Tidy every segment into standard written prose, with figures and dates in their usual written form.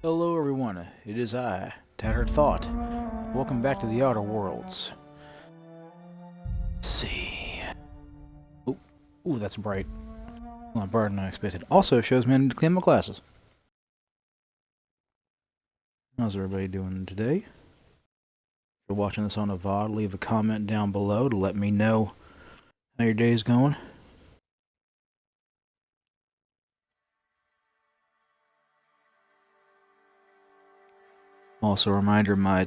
Hello everyone, it is I, TatteredThought. Welcome back to the Outer Worlds. Let's see. Ooh, that's bright. A lot brighter than I expected. Also shows me I need to clean my glasses. How's everybody doing today? If you're watching this on a VOD, leave a comment down below to let me know how your day's going. Also a reminder, my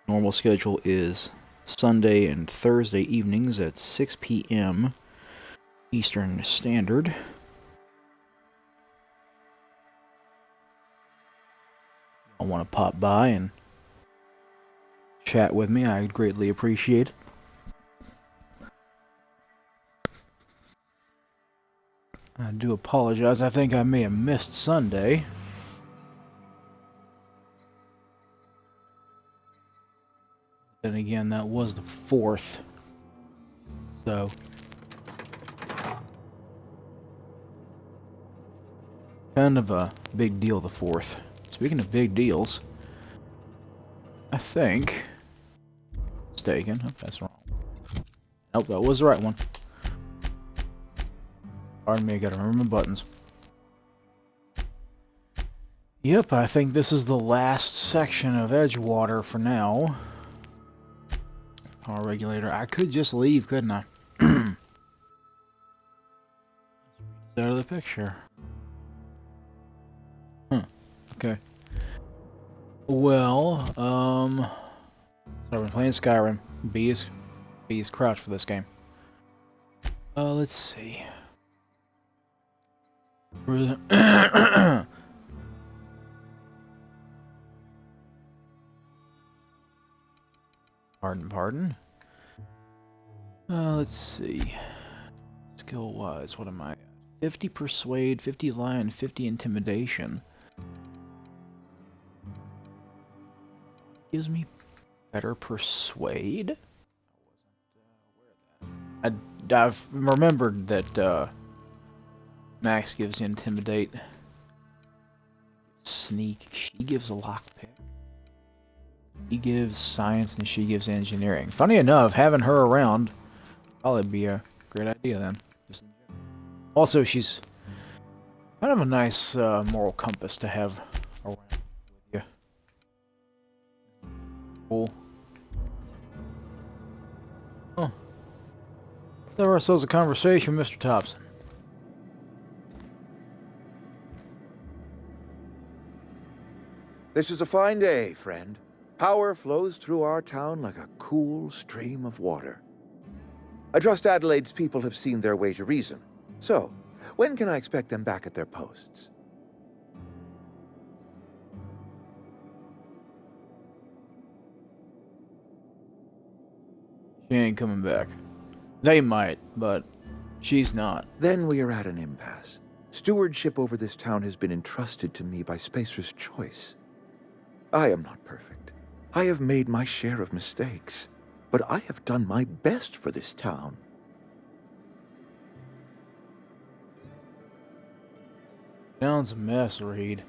normal schedule is Sunday and Thursday evenings at 6 p.m. Eastern Standard. I want to pop by and chat with me, I'd greatly appreciate it. I do apologize, I think I may have missed Sunday. Then again, that was the 4th. So kind of a big deal, the 4th. Speaking of big deals, I think mistaken. Oh, that's wrong. Nope, that was the right one. Pardon me, I gotta remember my buttons. Yep, I think this is the last section of Edgewater for now. Power regulator. I could just leave, couldn't I? It's out of the picture. Huh. Okay. Well, so I've been playing Skyrim. B is crouched for this game. Let's see. Pardon. Let's see. Skill-wise, what am I? 50 Persuade, 50 Lie, and 50 Intimidation. Gives me better Persuade? I've remembered that Max gives Intimidate. Sneak. She gives a Lockpick. He gives Science and she gives Engineering. Funny enough, having her around would probably be a great idea then. Also, she's kind of a nice moral compass to have around with you. Cool. Huh. Let's have ourselves a conversation, Mr. Tobson. This is a fine day, friend. Power flows through our town like a cool stream of water. I trust Adelaide's people have seen their way to reason. So, when can I expect them back at their posts? She ain't coming back. They might, but she's not. Then we are at an impasse. Stewardship over this town has been entrusted to me by Spacer's choice. I am not perfect. I have made my share of mistakes, but I have done my best for this town. Sounds a mess, Reed.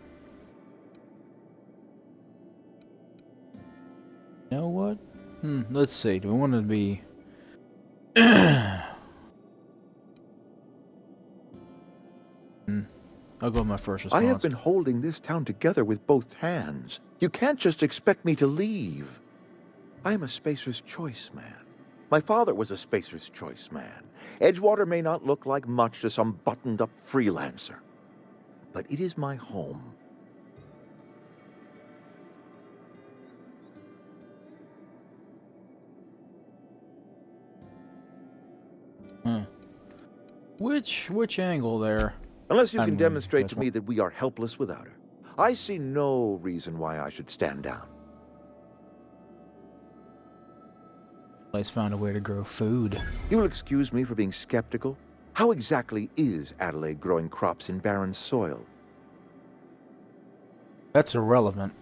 You know what? Let's see. Do we want to be... I'll go with my first response. I have been holding this town together with both hands. You can't just expect me to leave. I am a Spacer's Choice man. My father was a Spacer's Choice man. Edgewater may not look like much to some buttoned-up freelancer, but it is my home. Which angle there? Unless you can demonstrate to me that we are helpless without her. I see no reason why I should stand down. Let's find a way to grow food. You will excuse me for being skeptical. How exactly is Adelaide growing crops in barren soil? That's irrelevant.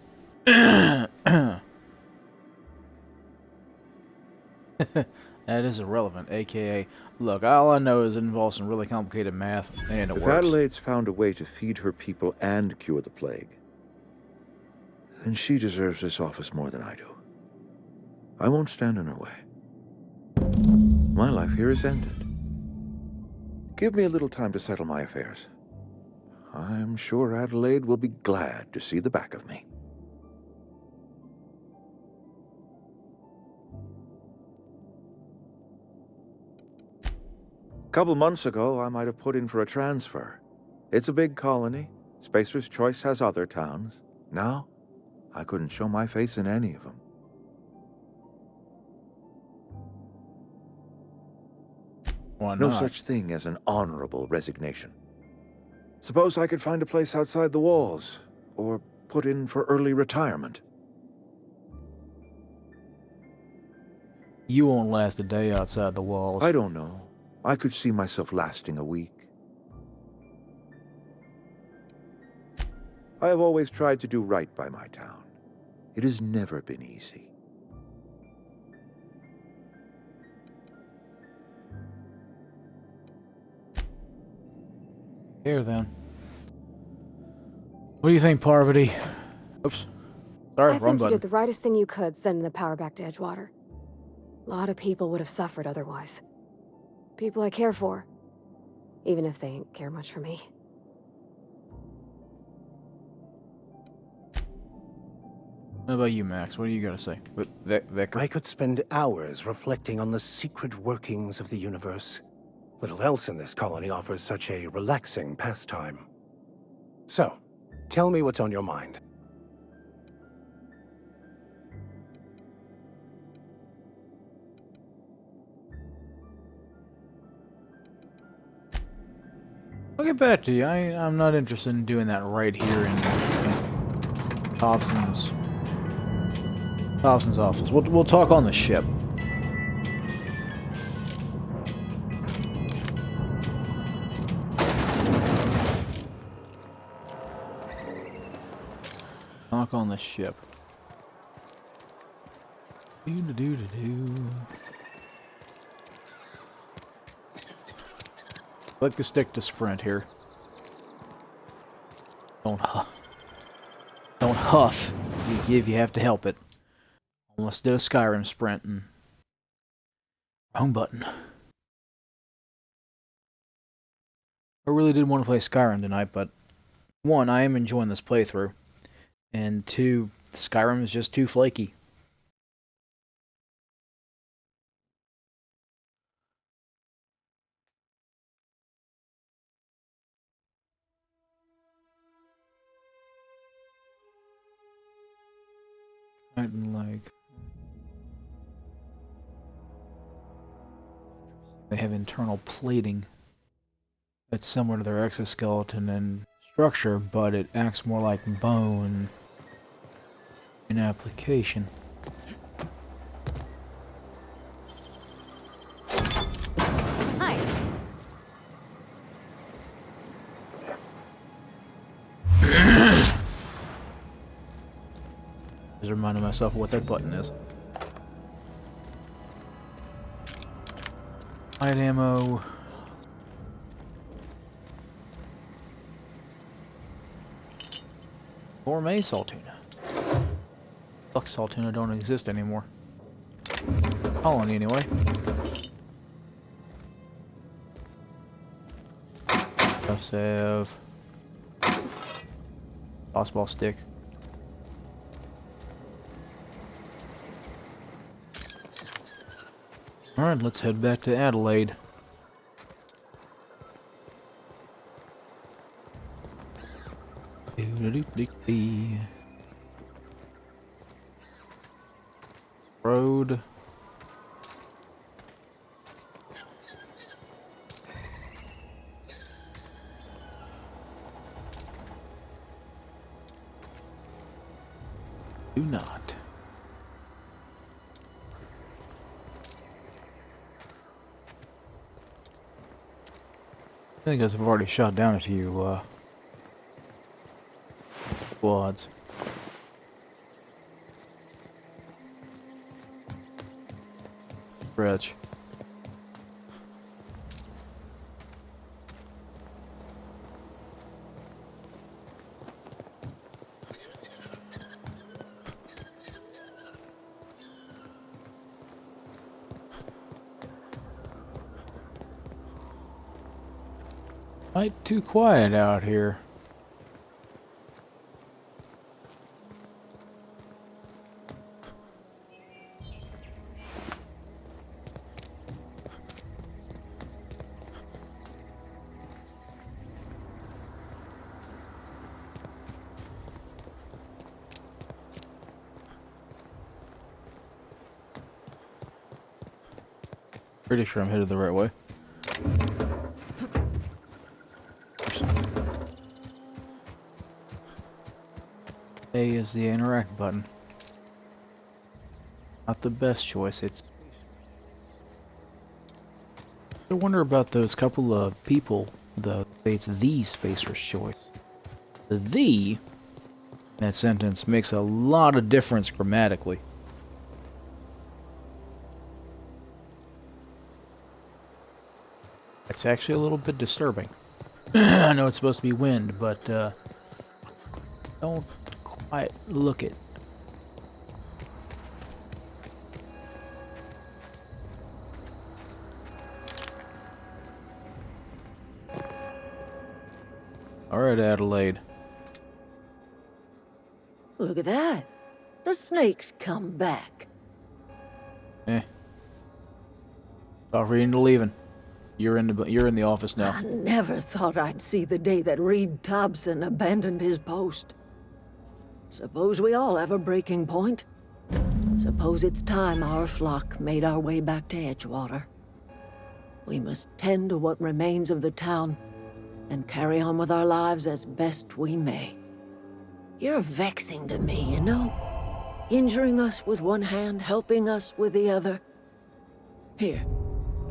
That is irrelevant, aka, look, all I know is it involves some really complicated math, and it If works. Adelaide's found a way to feed her people and cure the plague, then she deserves this office more than I do. I won't stand in her way. My life here is ended. Give me a little time to settle my affairs. I'm sure Adelaide will be glad to see the back of me. A couple months ago, I might have put in for a transfer. It's a big colony. Spacer's Choice has other towns. Now, I couldn't show my face in any of them. Why not? No such thing as an honorable resignation. Suppose I could find a place outside the walls, or put in for early retirement. You won't last a day outside the walls. I don't know. I could see myself lasting a week. I have always tried to do right by my town. It has never been easy. Here then. What do you think, Parvati? Oops. Sorry, I wrong think you button. did the rightest thing you could, sending the power back to Edgewater. A lot of people would have suffered otherwise. People I care for. Even if they ain't care much for me. How about you, Max? What do you got to say? Vicar? I could spend hours reflecting on the secret workings of the universe. Little else in this colony offers such a relaxing pastime. So, tell me what's on your mind. I'll get back to you. I'm not interested in doing that right here in Tobson's office. We'll talk on the ship. Talk on the ship. Do. Click the stick to sprint here. Don't huff. Don't huff. If you have to help it. Almost did a Skyrim sprint and wrong button. I really did want to play Skyrim tonight, but one, I am enjoying this playthrough, and two, Skyrim is just too flaky. They have internal plating that's similar to their exoskeleton in structure, but it acts more like bone in application. Hi. Just reminding myself of what that button is. Light ammo. Gourmet saltuna. Fuck, saltuna don't exist anymore. Colony anyway. Let's have tossball stick. Alright, let's head back to Adelaide. Road. Do not. I think I've already shot down a few squads. Stretch. Might too quiet out here. Pretty sure I'm headed the right way. A is the interact button. Not the best choice. I wonder about those couple of people that say it's the spacer's choice. The in that sentence makes a lot of difference grammatically. It's actually a little bit disturbing. I know it's supposed to be wind, but don't quite look it. Alright, Adelaide. Look at that. The snake's come back. Stop reading to leaving. You're in the office now. I never thought I'd see the day that Reed Tobson abandoned his post. Suppose we all have a breaking point. Suppose it's time our flock made our way back to Edgewater. We must tend to what remains of the town and carry on with our lives as best we may. You're vexing to me, you know? Injuring us with one hand, helping us with the other. Here,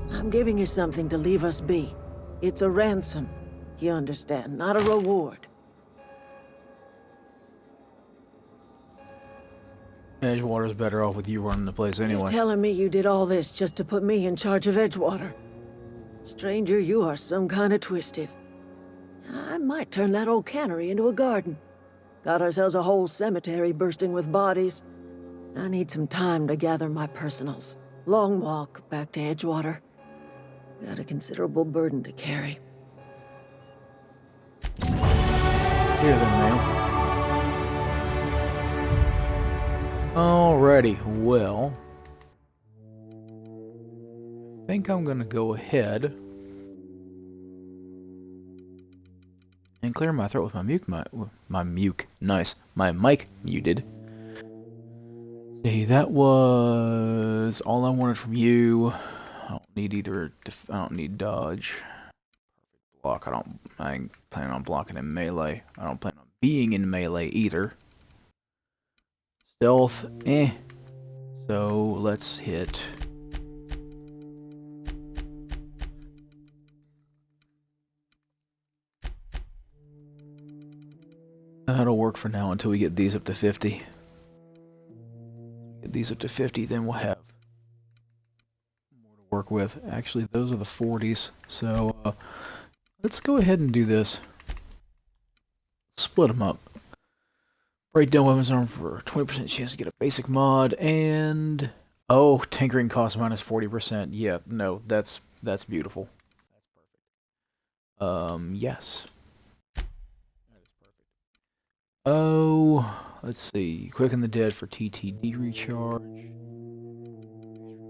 I'm giving you something to leave us be. It's a ransom, you understand, not a reward. Edgewater's better off with you running the place anyway. You're telling me you did all this just to put me in charge of Edgewater? Stranger, you are some kind of twisted. I might turn that old cannery into a garden. Got ourselves a whole cemetery bursting with bodies. I need some time to gather my personals. Long walk back to Edgewater. Got a considerable burden to carry. Here then, ma'am. Alrighty, well, I think I'm gonna go ahead and clear my throat with my mic muted. See, that was all I wanted from you. I don't need I don't need dodge. Block. I ain't planning on blocking in melee. I don't plan on being in melee either. Stealth, So let's hit. That'll work for now until we get these up to 50. Get these up to 50, then we'll have more to work with. Actually, those are the 40s. So let's go ahead and do this. Split them up. Break down weapons armor for 20% chance to get a basic mod, and tinkering cost minus 40%. Yeah, no, that's beautiful. That's perfect. Yes. That is perfect. Oh, let's see. Quicken the Dead for TTD recharge.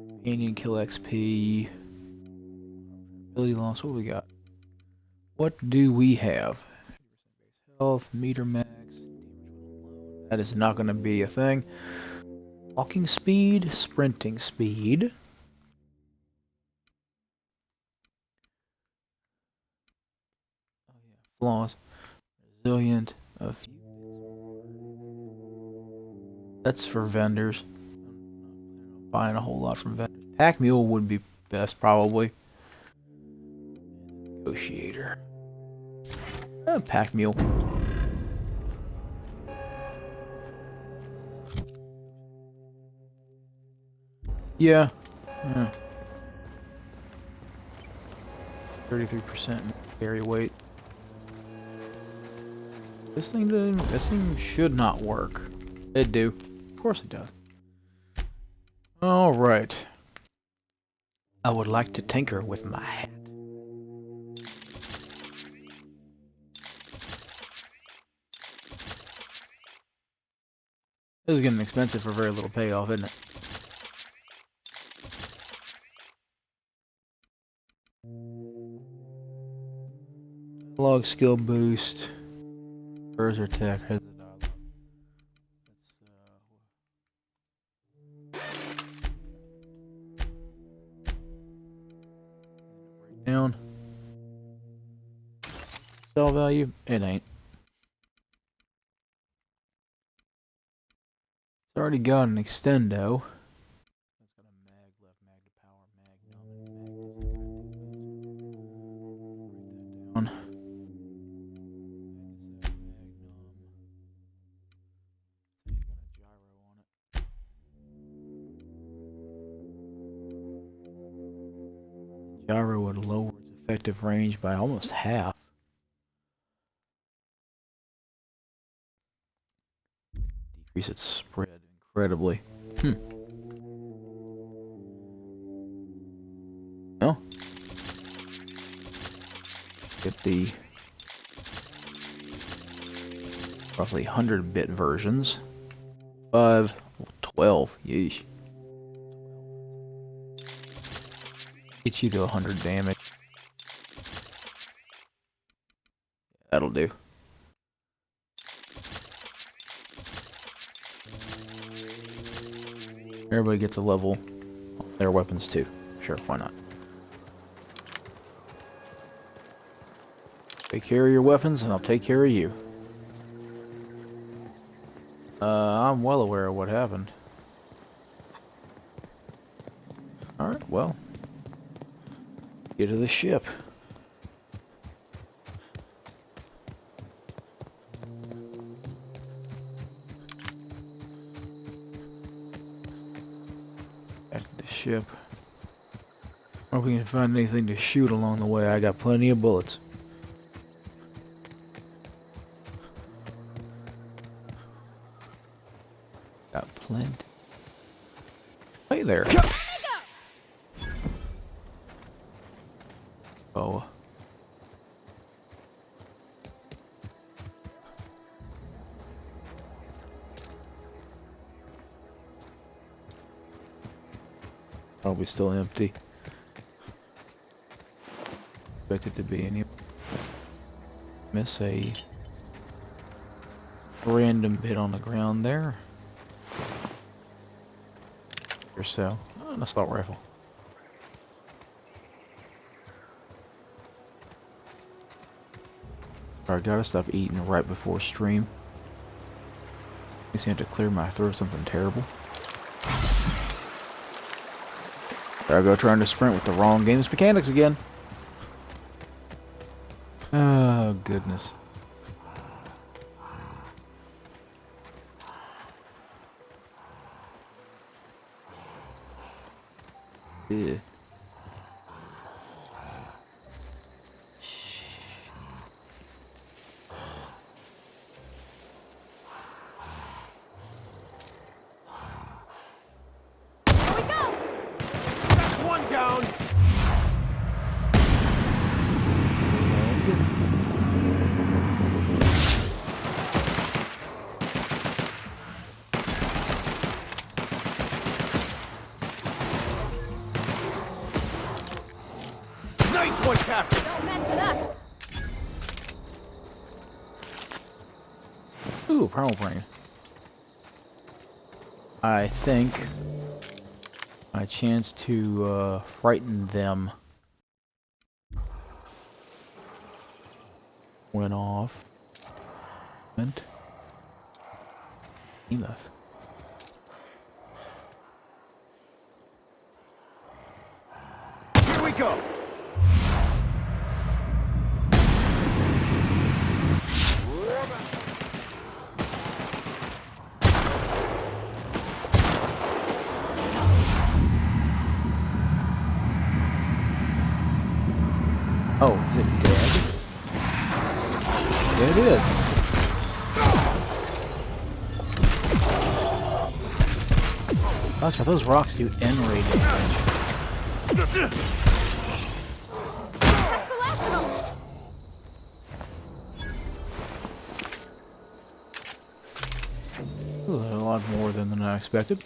Companion kill XP. Ability loss. What do we got? What do we have? Health, meter max. That is not going to be a thing. Walking speed, sprinting speed. Oh yeah, flaws. Resilient. A few bits. That's for vendors. I'm not buying a whole lot from vendors. Pack mule would be best probably. Negotiator. Pack mule. Yeah. 33% carry weight. This thing should not work. It do. Of course it does. Alright. I would like to tinker with my hat. This is getting expensive for very little payoff, isn't it? Log skill boost. Where's our tech? Here's the dialogue. Break down. Sell value? It ain't. It's already got an extendo. It's got a mag left, mag to power, mag down. Gyro would lower its effective range by almost half. Decrease its spread incredibly. No. Get the roughly 100-bit versions. 5, 12, yeesh. Get you to 100 damage. That'll do. Everybody gets a level on their weapons too. Sure, why not? Take care of your weapons and I'll take care of you. I'm well aware of what happened. Alright, well. Get to the ship. Back to the ship. Hope we can find anything to shoot along the way. I got plenty of bullets. Got plenty. Hey there. Oh. Probably still empty. Expected to be any. Miss a random bit on the ground there. Or so. Oh, an assault rifle. Alright, gotta stop eating right before stream. Makes me have to clear my throat something terrible. There I go trying to sprint with the wrong game's mechanics again. Oh, goodness. Yeah. Nice one, Captain! Don't mess with us! Ooh, primal brain. I think my chance to frighten them went off. Went. Enough. Here we go! Oh, is it dead? Yeah, it is. That's right, those rocks do N-ray damage. That's the last of them! Ooh, there's a lot lot more than I expected.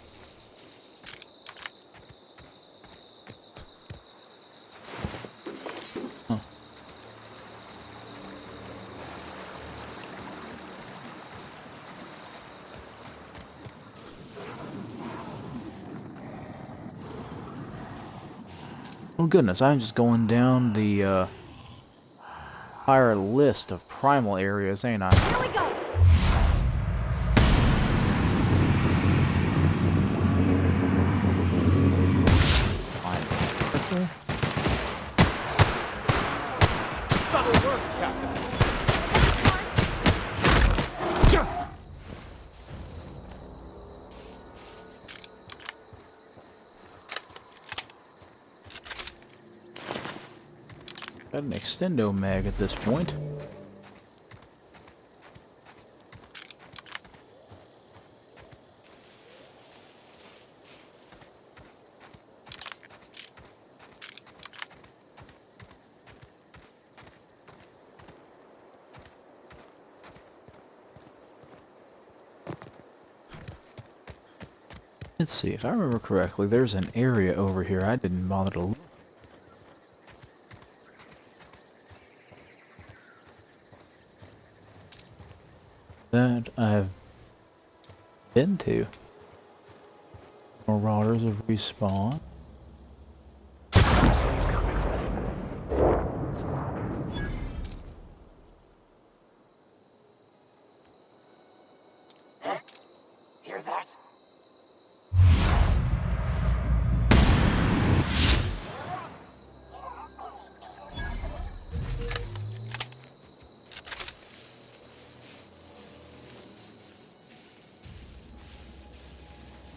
Huh. Oh goodness, I'm just going down the entire list of primal areas, ain't I? Here we go! Okay. That'll work, Captain. Got an extendo mag at this point. Let's see, if I remember correctly, there's an area over here I didn't bother to look. That I've been to. Marauders of Respawn. Hear that?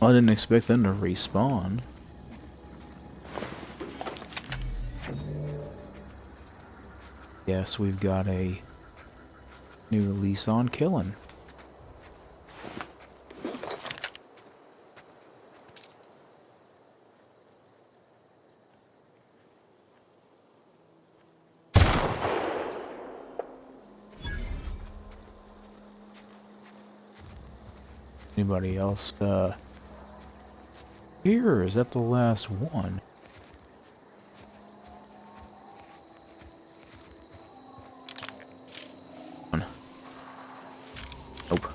I didn't expect them to respawn. Yes, we've got a new lease on killing. Anybody else here, or is that the last one? Nope.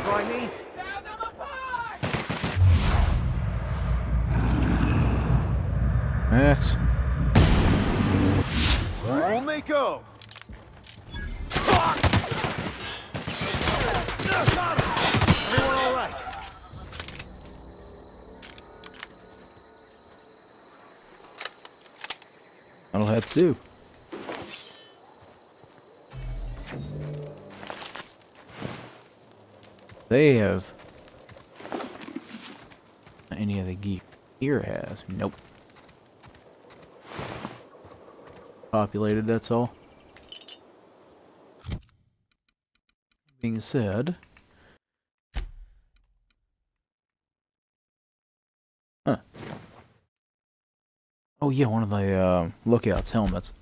Try me? Max. On they go. Everyone all right? That'll have to do. They have any of the gear here has. Nope. Populated, that's all. Being said, huh. Oh yeah, one of the lookouts helmets.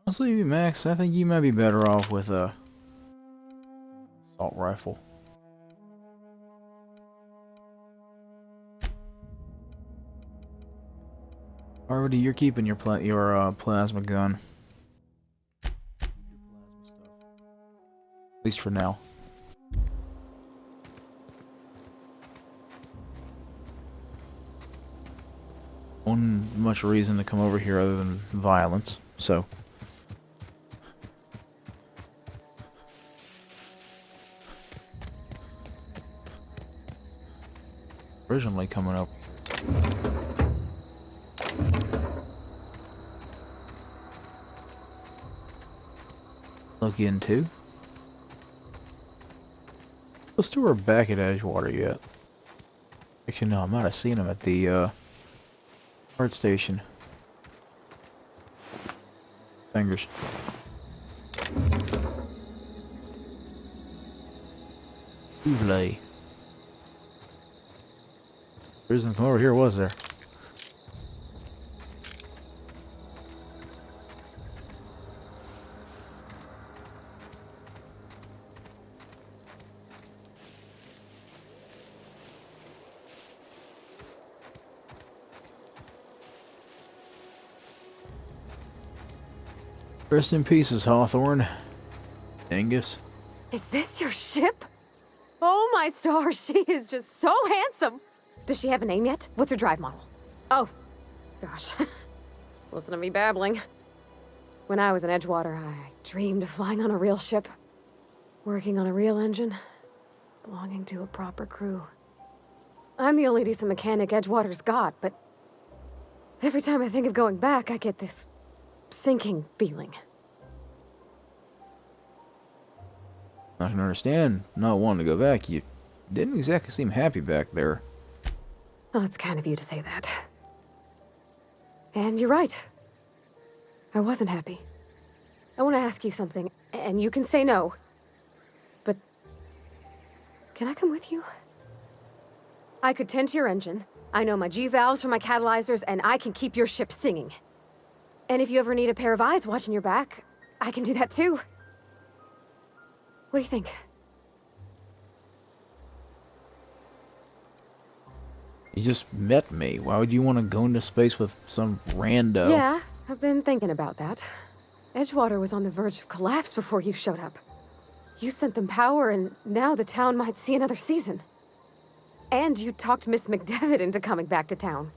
Honestly, Max, I think you might be better off with a assault rifle. Already, you're keeping your plasma gun. At least for now. One much reason to come over here other than violence, so. Originally coming up. Look into. Those two are back at Edgewater yet. Actually, no, I might have seen them at the art station. Fingers. Ouvlay. There isn't over here, was there? Rest in pieces, Hawthorne. Angus. Is this your ship? Oh my stars, she is just so handsome. Does she have a name yet? What's her drive model? Oh, gosh. Listen to me babbling. When I was in Edgewater, I dreamed of flying on a real ship, working on a real engine, belonging to a proper crew. I'm the only decent mechanic Edgewater's got, but every time I think of going back, I get this sinking feeling. I can understand not wanting to go back. You didn't exactly seem happy back there. Well, it's kind of you to say that. And you're right. I wasn't happy. I want to ask you something, and you can say no. But can I come with you? I could tend to your engine. I know my G-valves from my catalyzers, and I can keep your ship singing. And if you ever need a pair of eyes watching your back, I can do that too. What do you think? You just met me. Why would you want to go into space with some rando? Yeah, I've been thinking about that. Edgewater was on the verge of collapse before you showed up. You sent them power, and now the town might see another season. And you talked Miss McDevitt into coming back to town.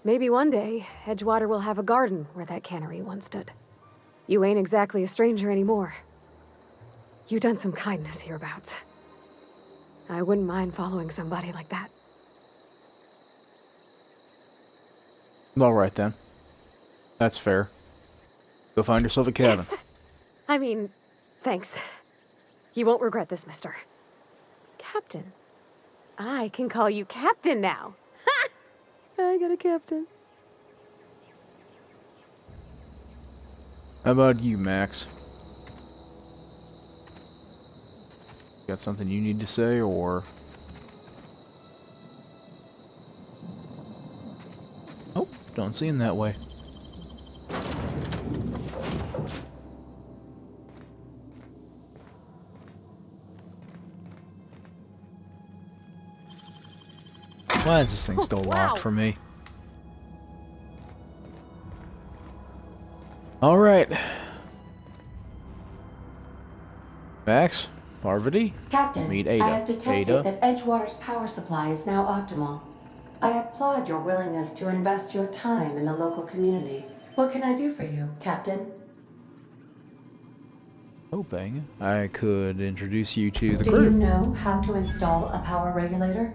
Maybe one day, Edgewater will have a garden where that cannery once stood. You ain't exactly a stranger anymore. You done some kindness hereabouts. I wouldn't mind following somebody like that. Alright then. That's fair. Go find yourself a cabin. Yes! I mean, thanks. You won't regret this, mister. Captain. I can call you Captain now. Ha! I got a captain. How about you, Max? Got something you need to say, or... Oh, don't see him that way. Why is this thing still locked for me? Alright. Max? Parvati? Captain, Meet Ada. I have detected Ada? that Edgewater's power supply is now optimal. I applaud your willingness to invest your time in the local community. What can I do for you, Captain? Hoping I could introduce you to the Do crew. you know how to install a power regulator?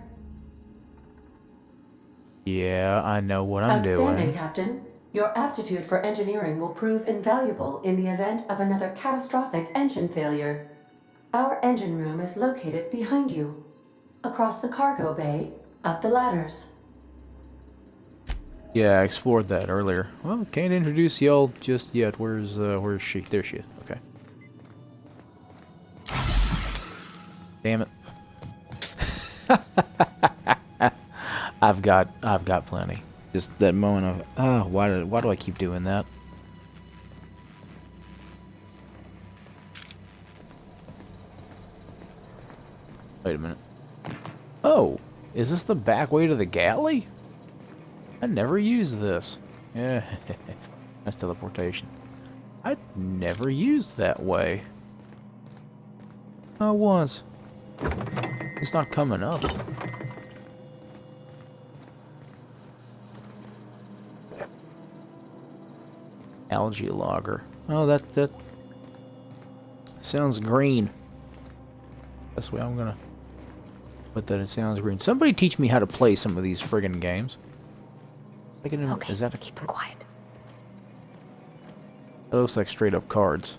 Yeah, I know what I'm Outstanding, doing. Captain. Your aptitude for engineering will prove invaluable in the event of another catastrophic engine failure. Our engine room is located behind you. Across the cargo bay, up the ladders. Yeah, I explored that earlier. Well, can't introduce y'all just yet. Where's she? There she is. Okay. Damn it. I've got plenty. Just that moment of, why do I keep doing that? Wait a minute. Oh, is this the back way to the galley? I never used this. Yeah, that's teleportation. I never used that way. I was. It's not coming up. Algae logger. Oh, that sounds green. That's the way I'm gonna put that. It sounds green. Somebody teach me how to play some of these friggin' games. Okay, Is that a... keep him quiet. That looks like straight up cards.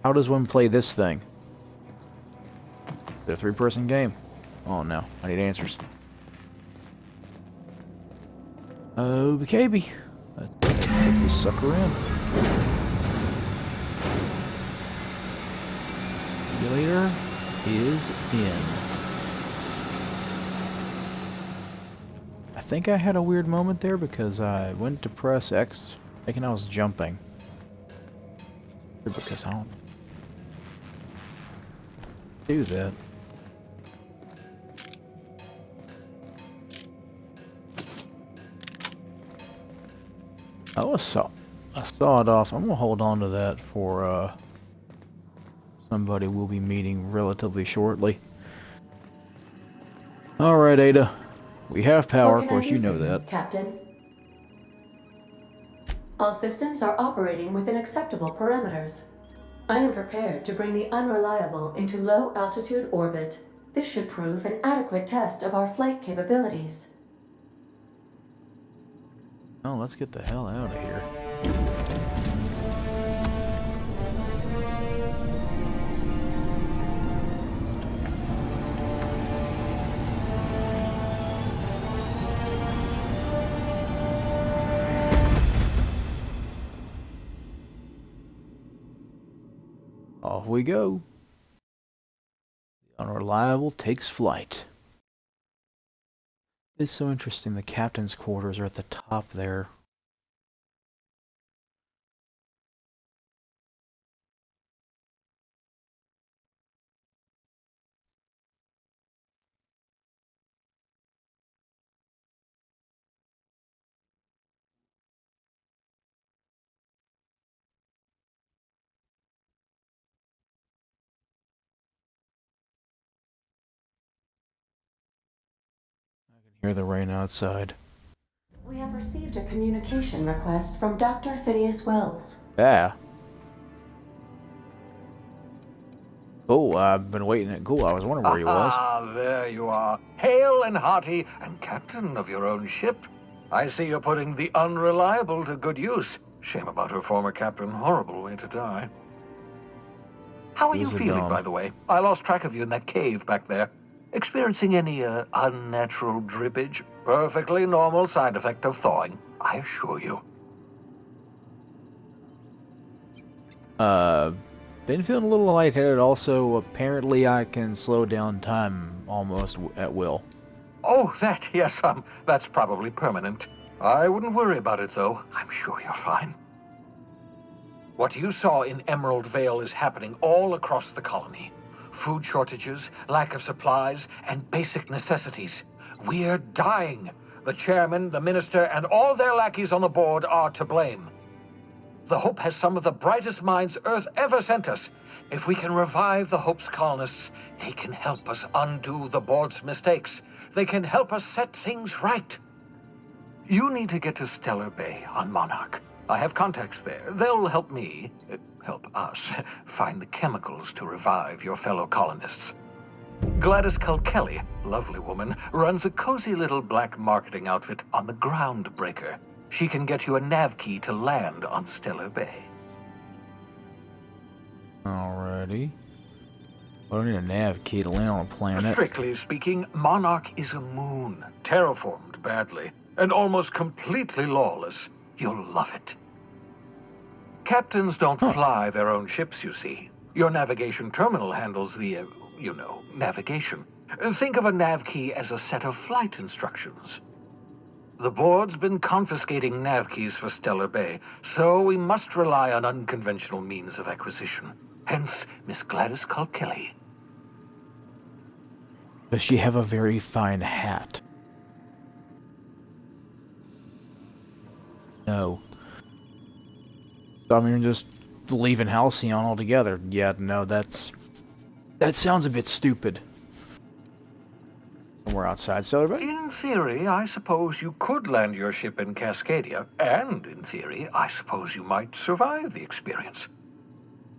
How does one play this thing? Is it a three-person game? Oh no, I need answers. Okay, let's put this sucker in. Regulator is in. think I had a weird moment there because I went to press X thinking I was jumping. Because I don't do that. I saw it off. I'm gonna hold on to that for somebody we'll be meeting relatively shortly. Alright, Ada. We have power, What of can I course do you know for that. Captain? All systems are operating within acceptable parameters. I am prepared to bring the unreliable into low-altitude orbit. This should prove an adequate test of our flight capabilities. Oh, let's get the hell out of here. Off we go. The unreliable takes flight. It's so interesting. The captain's quarters are at the top there. I can hear the rain outside. We have received a communication request from Dr. Phineas Wells. Yeah. Cool, I've been waiting. Cool, I was wondering where he was. Ah, there you are, hale and hearty, and captain of your own ship. I see you're putting the unreliable to good use. Shame about her former captain. Horrible way to die. How are you Who's the feeling, dumb? by the way? I lost track of you in that cave back there. Experiencing any, unnatural drippage? Perfectly normal side effect of thawing, I assure you. Been feeling a little lightheaded. Also, apparently I can slow down time almost at will. Oh, yes, that's probably permanent. I wouldn't worry about it, though. I'm sure you're fine. What you saw in Emerald Vale is happening all across the colony. Food shortages, lack of supplies, and basic necessities. We're dying. The chairman, the minister, and all their lackeys on the board are to blame. The Hope has some of the brightest minds Earth ever sent us. If we can revive the Hope's colonists, they can help us undo the board's mistakes. They can help us set things right. You need to get to Stellar Bay on Monarch. I have contacts there. They'll help me, help us, find the chemicals to revive your fellow colonists. Gladys Kelly, lovely woman, runs a cozy little black marketing outfit on the Groundbreaker. She can get you a nav key to land on Stellar Bay. Alrighty. I don't need a nav key to land on a planet. Strictly speaking, Monarch is a moon, terraformed badly, and almost completely lawless. You'll love it. Captains don't fly their own ships, you see. Your navigation terminal handles the, navigation. Think of a nav key as a set of flight instructions. The board's been confiscating nav keys for Stellar Bay, so we must rely on unconventional means of acquisition. Hence, Miss Gladys Kelly. Does she have a very fine hat? No. So I mean, just leaving Halcyon altogether. Yeah, no, that sounds a bit stupid. Somewhere outside Stellar Bay? In theory, I suppose you could land your ship in Cascadia, and in theory, I suppose you might survive the experience.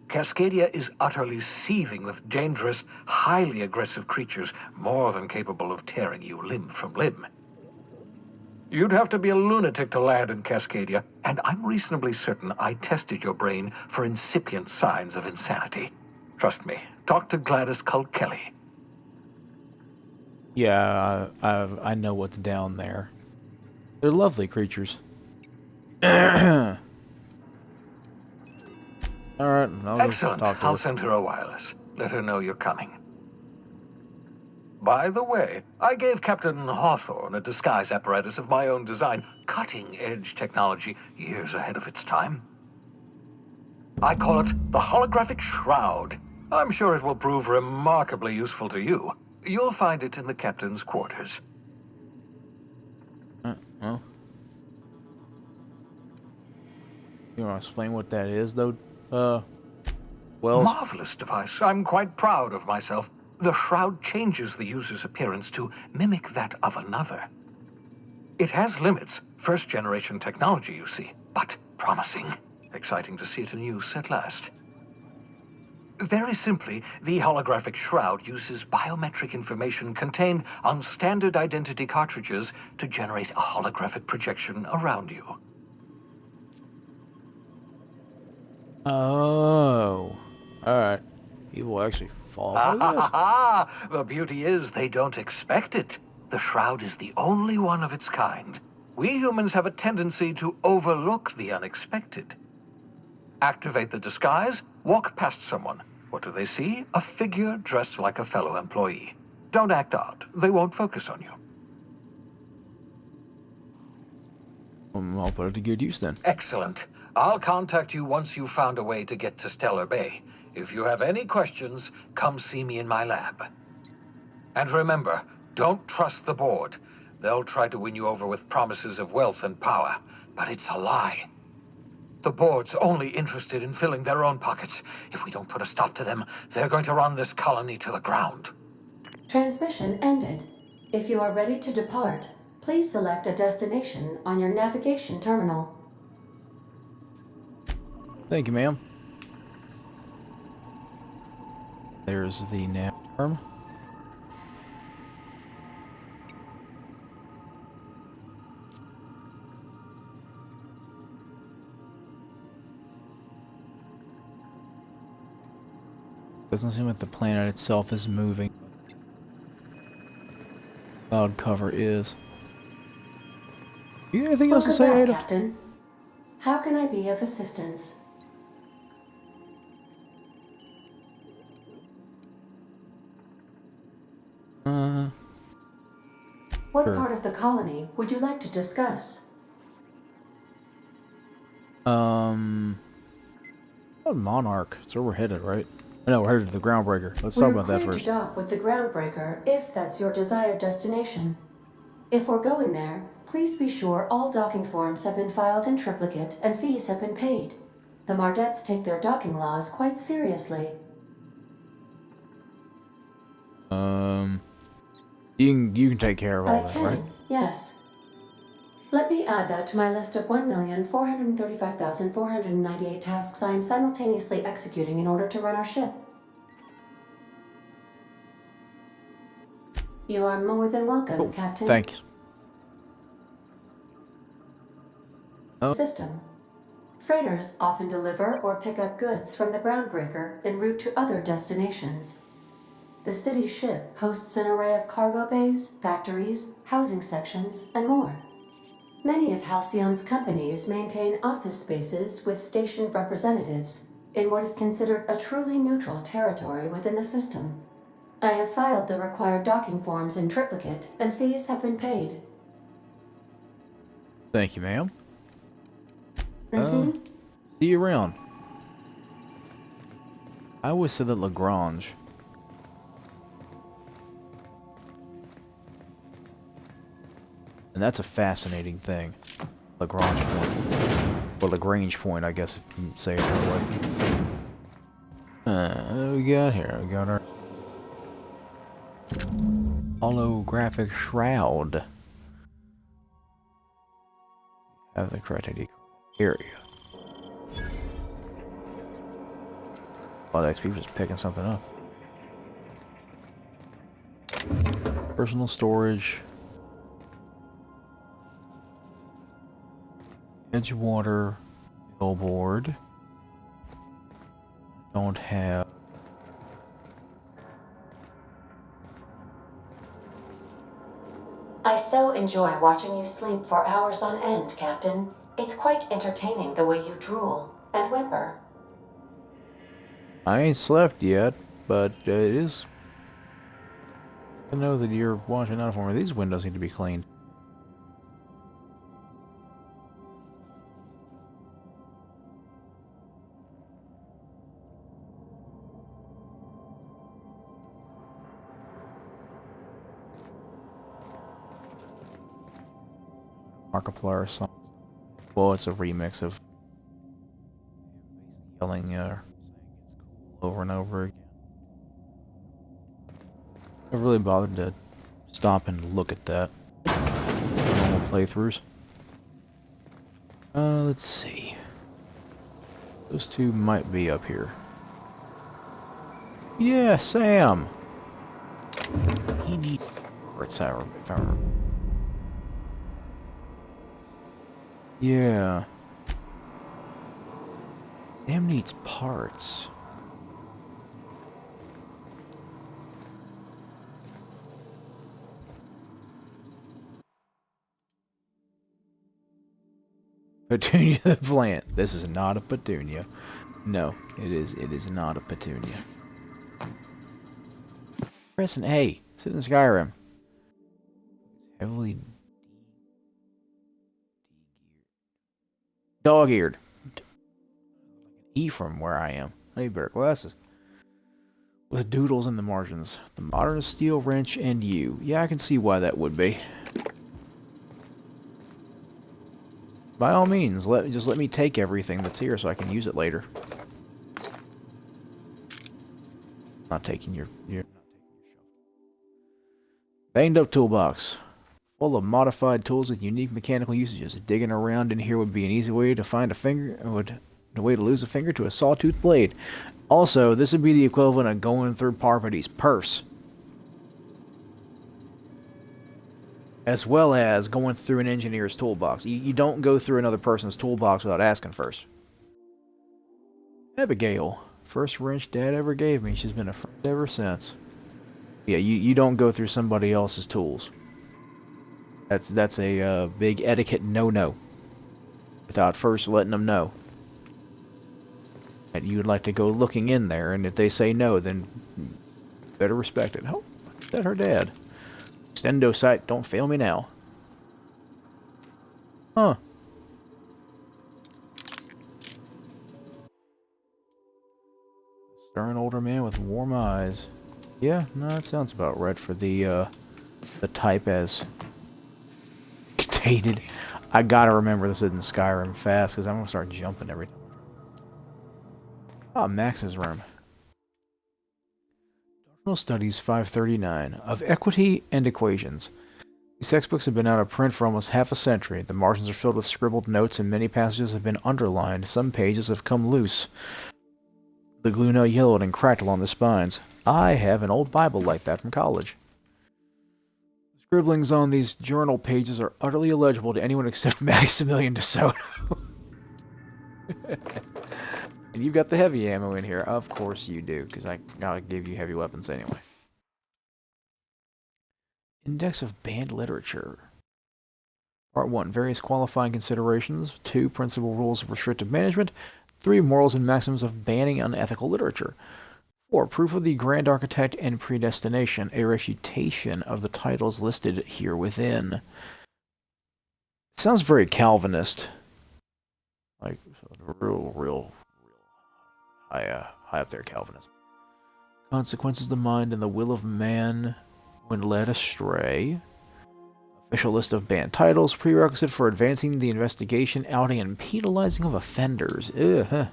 Cascadia is utterly seething with dangerous, highly aggressive creatures, more than capable of tearing you limb from limb. You'd have to be a lunatic to land in Cascadia, and I'm reasonably certain I tested your brain for incipient signs of insanity. Trust me, talk to Gladys Kelly. Yeah, I know what's down there. They're lovely creatures. Alright, I'll Excellent. talk to I'll her. send her a wireless. Let her know you're coming. By the way, I gave Captain Hawthorne a disguise apparatus of my own design, cutting-edge technology years ahead of its time. I call it the holographic shroud. I'm sure it will prove remarkably useful to you. You'll find it in the captain's quarters. Well, you want to explain what that is, though? Well, Marvelous device. I'm quite proud of myself. The shroud changes the user's appearance to mimic that of another. It has limits, first-generation technology, you see, but promising. Exciting to see it in use at last. Very simply, the holographic shroud uses biometric information contained on standard identity cartridges to generate a holographic projection around you. oh, alright. He will actually fall for this? The beauty is they don't expect it. The shroud is the only one of its kind. We humans have a tendency to overlook the unexpected. Activate the disguise, walk past someone. What do they see? A figure dressed like a fellow employee. Don't act odd. They won't focus on you. I'll put it to good use then. Excellent. I'll contact you once you've found a way to get to Stellar Bay. If you have any questions, come see me in my lab. And remember, don't trust the board. They'll try to win you over with promises of wealth and power, but it's a lie. The board's only interested in filling their own pockets. If we don't put a stop to them, they're going to run this colony to the ground. Transmission ended. If you are ready to depart, please select a destination on your navigation terminal. Thank you, ma'am. There's the nav term. Doesn't seem like the planet itself is moving. Cloud cover is. You got anything else to Welcome say, back, Ada? Captain. How can I be of assistance? What Sure. part of the colony would you like to discuss? Monarch. That's where we're headed, right? No, we're headed to the Groundbreaker. Let's talk about that We're first. cleared to dock with the Groundbreaker if that's your desired destination. If we're going there, please be sure all docking forms have been filed in triplicate and fees have been paid. The Mardettes take their docking laws quite seriously. You can take care of all I that, can, right? yes. Let me add that to my list of 1,435,498 tasks I am simultaneously executing in order to run our ship. You are more than welcome, Captain. Thanks. Oh. System. Freighters often deliver or pick up goods from the Groundbreaker en route to other destinations. The city ship hosts an array of cargo bays, factories, housing sections, and more. Many of Halcyon's companies maintain office spaces with stationed representatives in what is considered a truly neutral territory within the system. I have filed the required docking forms in triplicate, and fees have been paid. Thank you, ma'am. Mm-hmm. See you around. I always said that Lagrange. And that's a fascinating thing. Lagrange point. Or Lagrange point, I guess, if you say it that way. What we got here? We got our holographic shroud. Have the correct ID area. Oh, the XP just picking something up. Personal storage. Edgewater billboard. Don't have. I so enjoy watching you sleep for hours on end, Captain. It's quite entertaining the way you drool and whimper. I ain't slept yet, but it is I know that you're watching out for me. These windows need to be cleaned. Markiplier song. Well, it's a remix of yelling, saying it's cool over and over again. I really bothered to stop and look at that. Normal playthroughs. Let's see. Those two might be up here. Yeah, Sam! He needs... if I remember. Yeah. Sam needs parts. Petunia the plant. This is not a petunia. No, it is not a petunia. Pressing A. Sit in Skyrim. Heavily dog-eared. E from where I am. I need better glasses. With doodles in the margins. The modern steel wrench and you. Yeah, I can see why that would be. By all means, just let me take everything that's here so I can use it later. Not taking your banged up toolbox. Full of modified tools with unique mechanical usages. Digging around in here would be an easy way to find a finger, the way to lose a finger to a sawtooth blade. Also, this would be the equivalent of going through Parvati's purse. As well as going through an engineer's toolbox. You don't go through another person's toolbox without asking first. Abigail. First wrench Dad ever gave me. She's been a friend ever since. Yeah, you don't go through somebody else's tools. That's a big etiquette no-no. Without first letting them know that you would like to go looking in there, and if they say no, then better respect it. Oh, is that her dad? Extendo sight, don't fail me now. Huh. Stern older man with warm eyes. Yeah, no, that sounds about right for the type as dated. I gotta remember this isn't Skyrim fast, because I'm gonna start jumping every time. Ah, Max's room. Doctrinal Studies 539 of Equity and Equations. These textbooks have been out of print for almost half a century. The margins are filled with scribbled notes and many passages have been underlined. Some pages have come loose. The glue now yellowed and cracked along the spines. I have an old Bible like that from college. The scribblings on these journal pages are utterly illegible to anyone except Maximilian de Soto. And you've got the heavy ammo in here. Of course you do, because I gotta give you heavy weapons anyway. Index of Banned Literature. Part 1. Various qualifying considerations. 2. Principal rules of restrictive management. 3. Morals and maxims of banning unethical literature. 4. Proof of the Grand Architect and Predestination. A refutation of the titles listed here within. Sounds very Calvinist. Like, real high up there, Calvinism. Consequences of the mind and the will of man when led astray. Official list of banned titles. Prerequisite for advancing the investigation, outing, and penalizing of offenders. Ugh.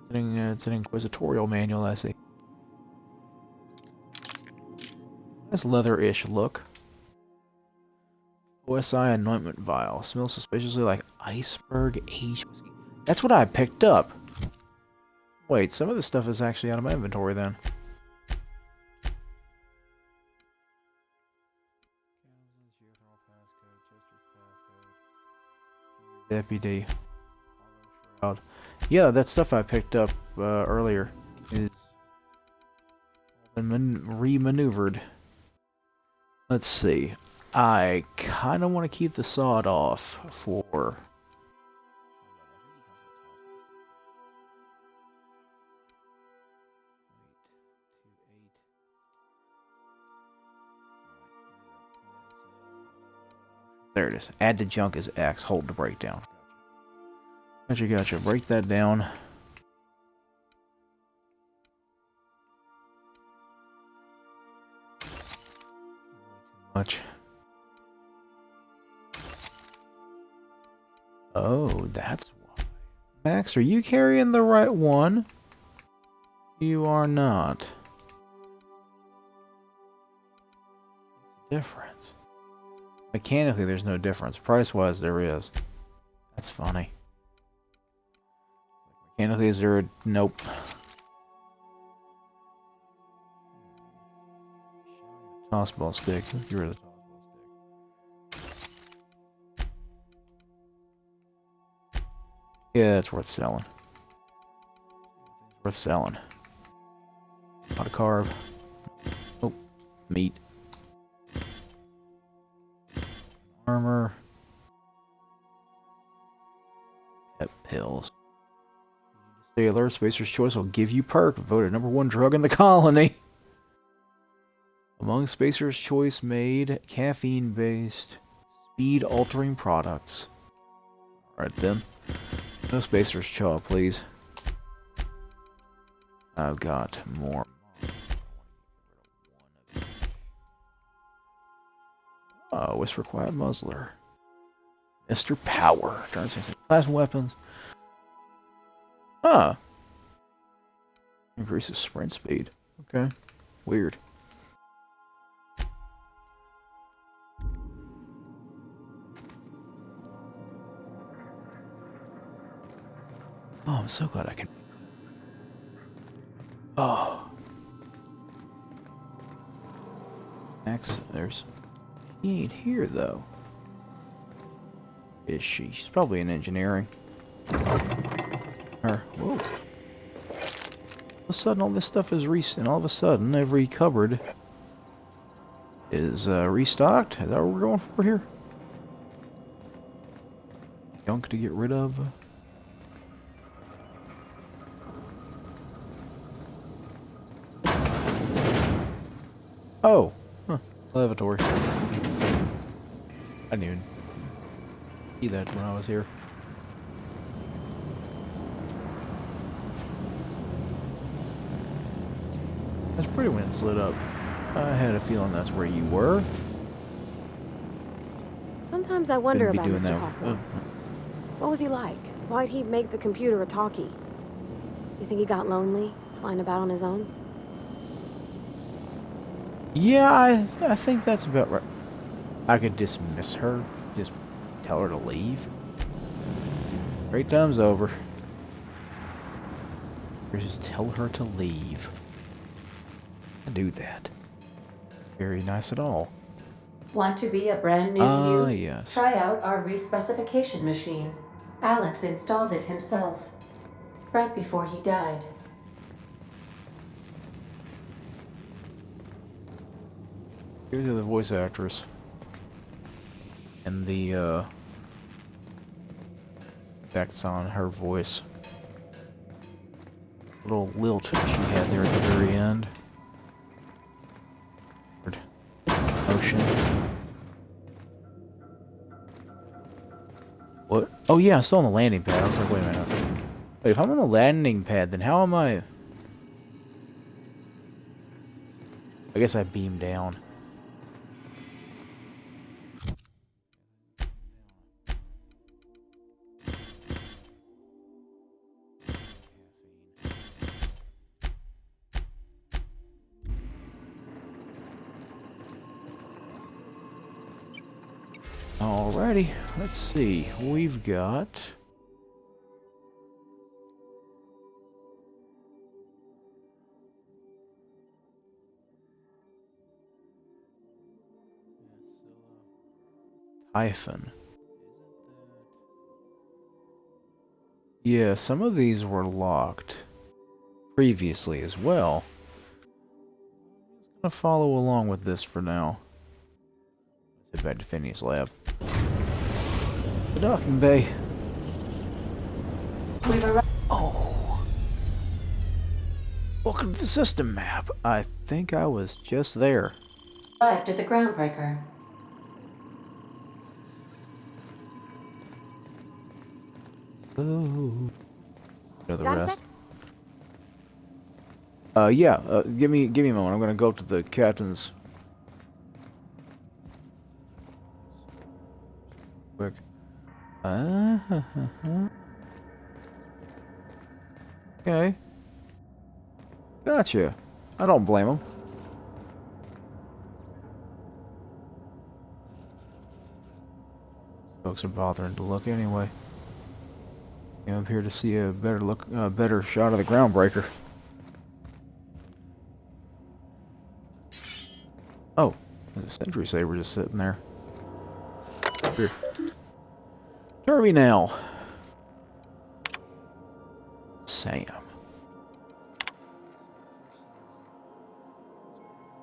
It's an inquisitorial manual, I see. Nice leather-ish look. OSI anointment vial. Smells suspiciously like iceberg aged whiskey. That's what I picked up. Wait, some of this stuff is actually out of my inventory then. Deputy. Shroud. Yeah, that stuff I picked up earlier is been re-maneuvered. Let's see. I kind of want to keep the sawed off for... There it is. Add to junk is X. Hold to break down. Gotcha. Break that down. Much. Oh, that's why. Max, are you carrying the right one? You are not. Difference. Mechanically, there's no difference. Price-wise, there is. That's funny. Mechanically, is there a... Nope. Tossball stick. Let's get rid of the tossball stick. Yeah, it's worth selling. It's worth selling. Not a carb. Oh, meat. Armor. Pep pills. Stay alert. Spacer's Choice will give you perk. Voted #1 drug in the colony. Among Spacer's Choice made caffeine-based speed-altering products. Alright then. No Spacer's Chaw, please. I've got more. Oh, Whisper Quiet Muzzler. Mr. Power. Turns into class weapons. Huh. Increases sprint speed. Okay. Weird. Oh, I'm so glad I can. Oh. Max, there's. She ain't here, though. Is she? She's probably in engineering. Her. Whoa. All of a sudden, all this stuff is recent. All of a sudden, every cupboard is restocked. Is that what we're going for here? Junk to get rid of. Oh. Huh. Lavatory. I didn't even see that when I was here. That's pretty when it's lit up. I had a feeling that's where you were. Sometimes I wonder Couldn't be about doing Mr. that. Hoffman. What was he like? Why'd he make the computer a talkie? You think he got lonely, flying about on his own? Yeah, I think that's about right. I could dismiss her, just tell her to leave. Great time's over. Or just tell her to leave. I do that. Very nice at all. Want to be a brand new you? Yes. Try out our respecification machine. Alex installed it himself, right before he died. Here's the voice actress. And the, effects on her voice. Little lilt she had there at the very end. Motion. What? Oh yeah, I'm still on the landing pad. I was like, wait a minute. Wait, if I'm on the landing pad, then how am I... I guess I beam down. Alrighty, let's see. We've got... Typhon. Yeah, some of these were locked previously as well. I'm just gonna follow along with this for now. Let's head back to Phineas' lab. The docking bay. We've arrived. Oh. Welcome to the system map. I think I was just there. Arrived at the Groundbreaker. Oh. Know the Got a rest. sec? Yeah. Give me a moment. I'm gonna go up to the captain's. Quick. Okay. Gotcha. I don't blame him. Folks are bothering to look anyway. I'm here to see a better shot of the Groundbreaker. Oh, there's a sentry saber just sitting there. Here. Derby now. Sam.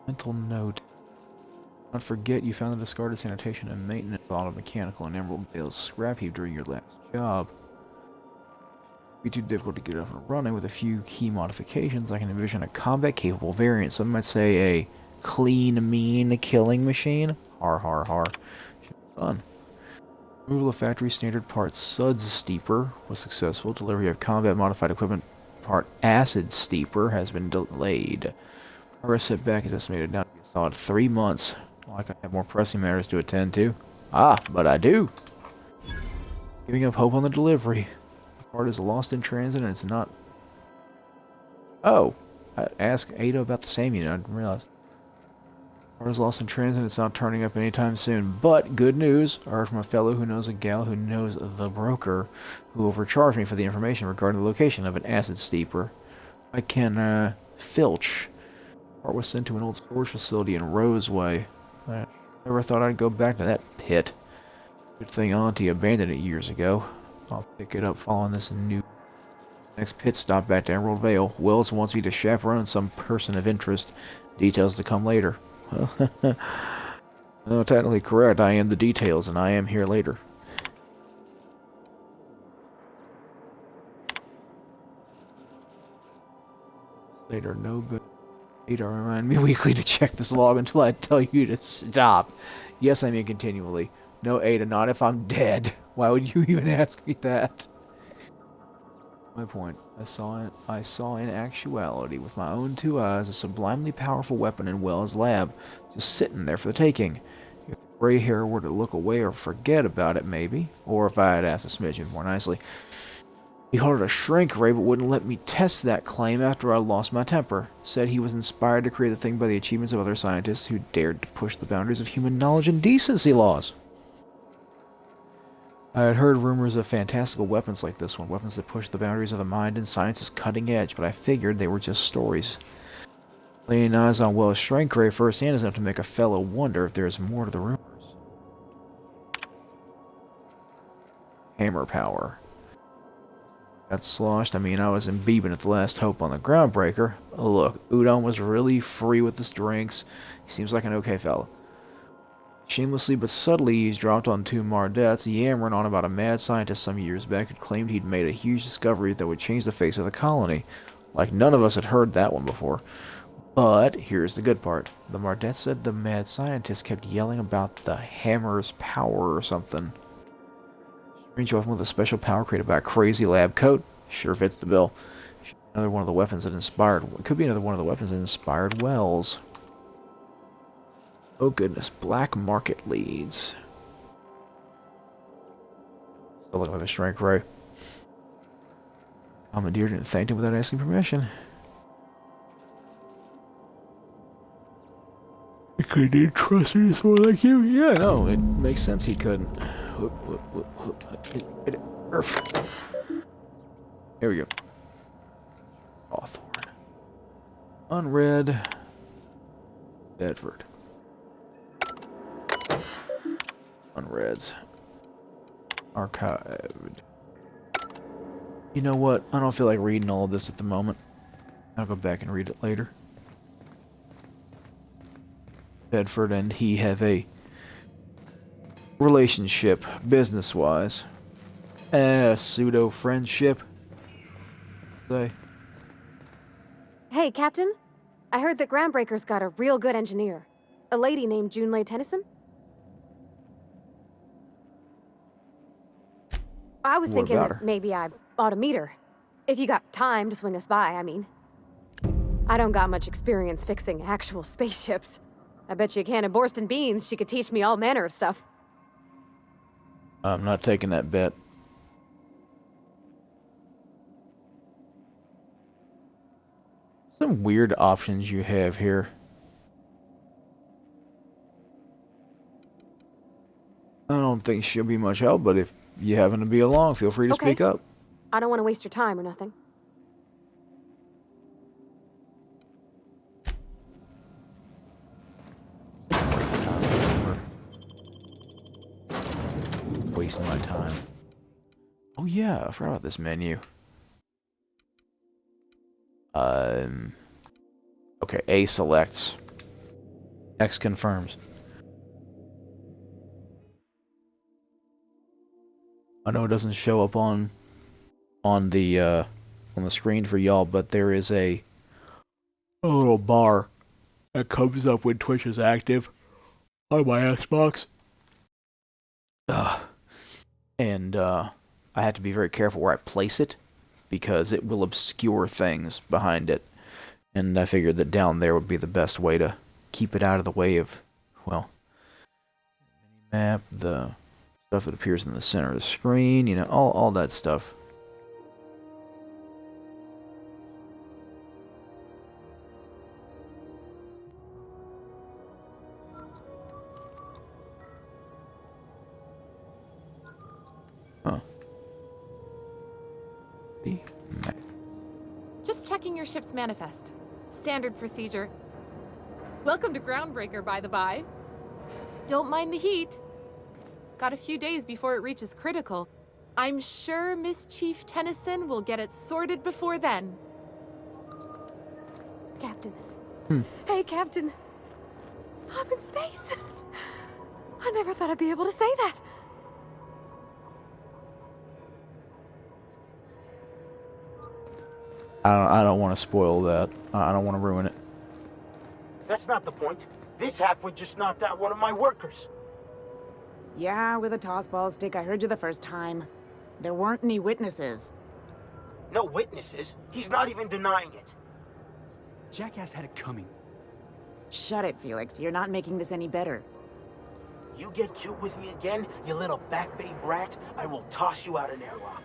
Mental note. Don't forget you found the discarded sanitation and maintenance auto mechanical and Emerald Vale's scrap heap during your last job. Be too difficult to get up and running. With a few key modifications, I can envision a combat-capable variant. Some might say a clean, mean killing machine. Har har har. Should be fun. Removal of factory standard part Suds Steeper was successful. Delivery of combat modified equipment part Acid Steeper has been delayed. Progress setback is estimated now to be a solid 3 months. Like I have more pressing matters to attend to. Ah, but I do. Giving up hope on the delivery. The part is lost in transit and it's not... Oh! I asked Ada about the same unit. I didn't realize. Part is lost in transit and it's not turning up anytime soon. But, good news. I heard from a fellow who knows a gal who knows the broker who overcharged me for the information regarding the location of an acid steeper. I can, filch. Part was sent to an old storage facility in Roseway. I never thought I'd go back to that pit. Good thing Auntie abandoned it years ago. I'll pick it up following this next pit stop back to Emerald Vale. Wells wants me to chaperone some person of interest. Details to come later. No, technically correct. I am the details, and I am here later. Later, no, but Ada, remind me weekly to check this log until I tell you to stop. Yes, I mean continually. No, Ada, not if I'm dead. Why would you even ask me that? My point. I saw in actuality with my own 2 eyes a sublimely powerful weapon in Wells' lab, just sitting there for the taking. If the gray hair were to look away or forget about it, maybe, or if I had asked a smidgen more nicely, he called it a shrink ray, but wouldn't let me test that claim after I lost my temper. Said he was inspired to create the thing by the achievements of other scientists who dared to push the boundaries of human knowledge and decency laws. I had heard rumors of fantastical weapons like this one, weapons that push the boundaries of the mind and science's cutting edge, but I figured they were just stories. Laying eyes on Wells' shrink ray firsthand is enough to make a fellow wonder if there's more to the rumors. Hammer power. Got sloshed. I mean, I was imbibing at the last hope on the Groundbreaker. Oh, look, Udon was really free with his drinks. He seems like an okay fellow. Shamelessly but subtly eavesdropped on 2 Mardettes, yammering on about a mad scientist some years back who claimed he'd made a huge discovery that would change the face of the colony. Like none of us had heard that one before. But here's the good part. The Mardette said the mad scientist kept yelling about the hammer's power or something. Strange weapon with a special power created by a crazy lab coat. Sure fits the bill. Should be another one of the weapons that inspired... It could be another one of the weapons that inspired Wells. Oh goodness, black market leads. Still looking for the strike ray. Commandeered and thanked him without asking permission. He didn't trust me this more like you. Yeah, no, it makes sense he couldn't. Here we go. Hawthorne. Unread. Bedford. Unreads. Archived. You know what? I don't feel like reading all of this at the moment. I'll go back and read it later. Bedford and he have a relationship, business-wise. Pseudo-friendship. Say. Hey, Captain. I heard that Groundbreaker's got a real good engineer. A lady named Junlei Tennyson? I was What thinking about that her? maybe I ought to meet her. If you got time to swing us by, I mean. I don't got much experience fixing actual spaceships. I bet you a can of Borston beans she could teach me all manner of stuff. I'm not taking that bet. Some weird options you have here. I don't think she'll be much help, but if you happen to be along, feel free to Okay. speak up. I don't want to waste your time or nothing. Wasting my time. Oh yeah, I forgot about this menu. Okay, A selects. X confirms. I know it doesn't show up on the screen for y'all, but there is a little bar that comes up when Twitch is active on my Xbox. And I have to be very careful where I place it because it will obscure things behind it. And I figured that down there would be the best way to keep it out of the way of, well, map, the stuff that appears in the center of the screen, you know, all that stuff. Huh. Just checking your ship's manifest. Standard procedure. Welcome to Groundbreaker, by the by. Don't mind the heat. Got a few days before it reaches critical. I'm sure Miss Chief Tennyson will get it sorted before then. Captain. Hey, Captain. I'm in space. I never thought I'd be able to say that. I don't want to spoil that. I don't want to ruin it. That's not the point. This halfwit just knocked out one of my workers. Yeah, with a tossball stick. I heard you the first time. There weren't any witnesses. No witnesses. He's not even denying it. Jackass had it coming. Shut it, Felix. You're not making this any better. You get cute with me again, you little back bay brat, I will toss you out an airlock.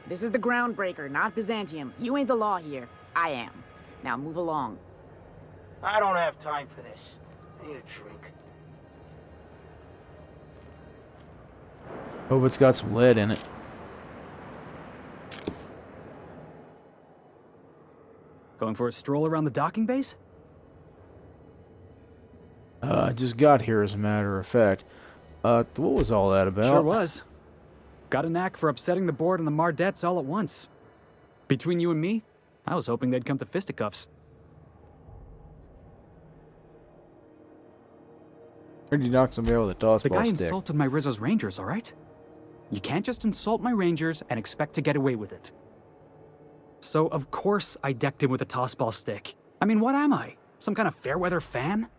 This is the Groundbreaker, not Byzantium. You ain't the law here. I am. Now move along. I don't have time for this. I need a drink. Hope it's got some lead in it. Going for a stroll around the docking base? I just got here, as a matter of fact. What was all that about? Sure was. Got a knack for upsetting the board and the Mardettes all at once. Between you and me, I was hoping they'd come to fisticuffs. Heard you knock somebody out with a toss The ball guy stick. insulted my Rizzo's Rangers, all right? You can't just insult my Rangers and expect to get away with it. So, of course, I decked him with a tossball stick. I mean, what am I? Some kind of fair-weather fan?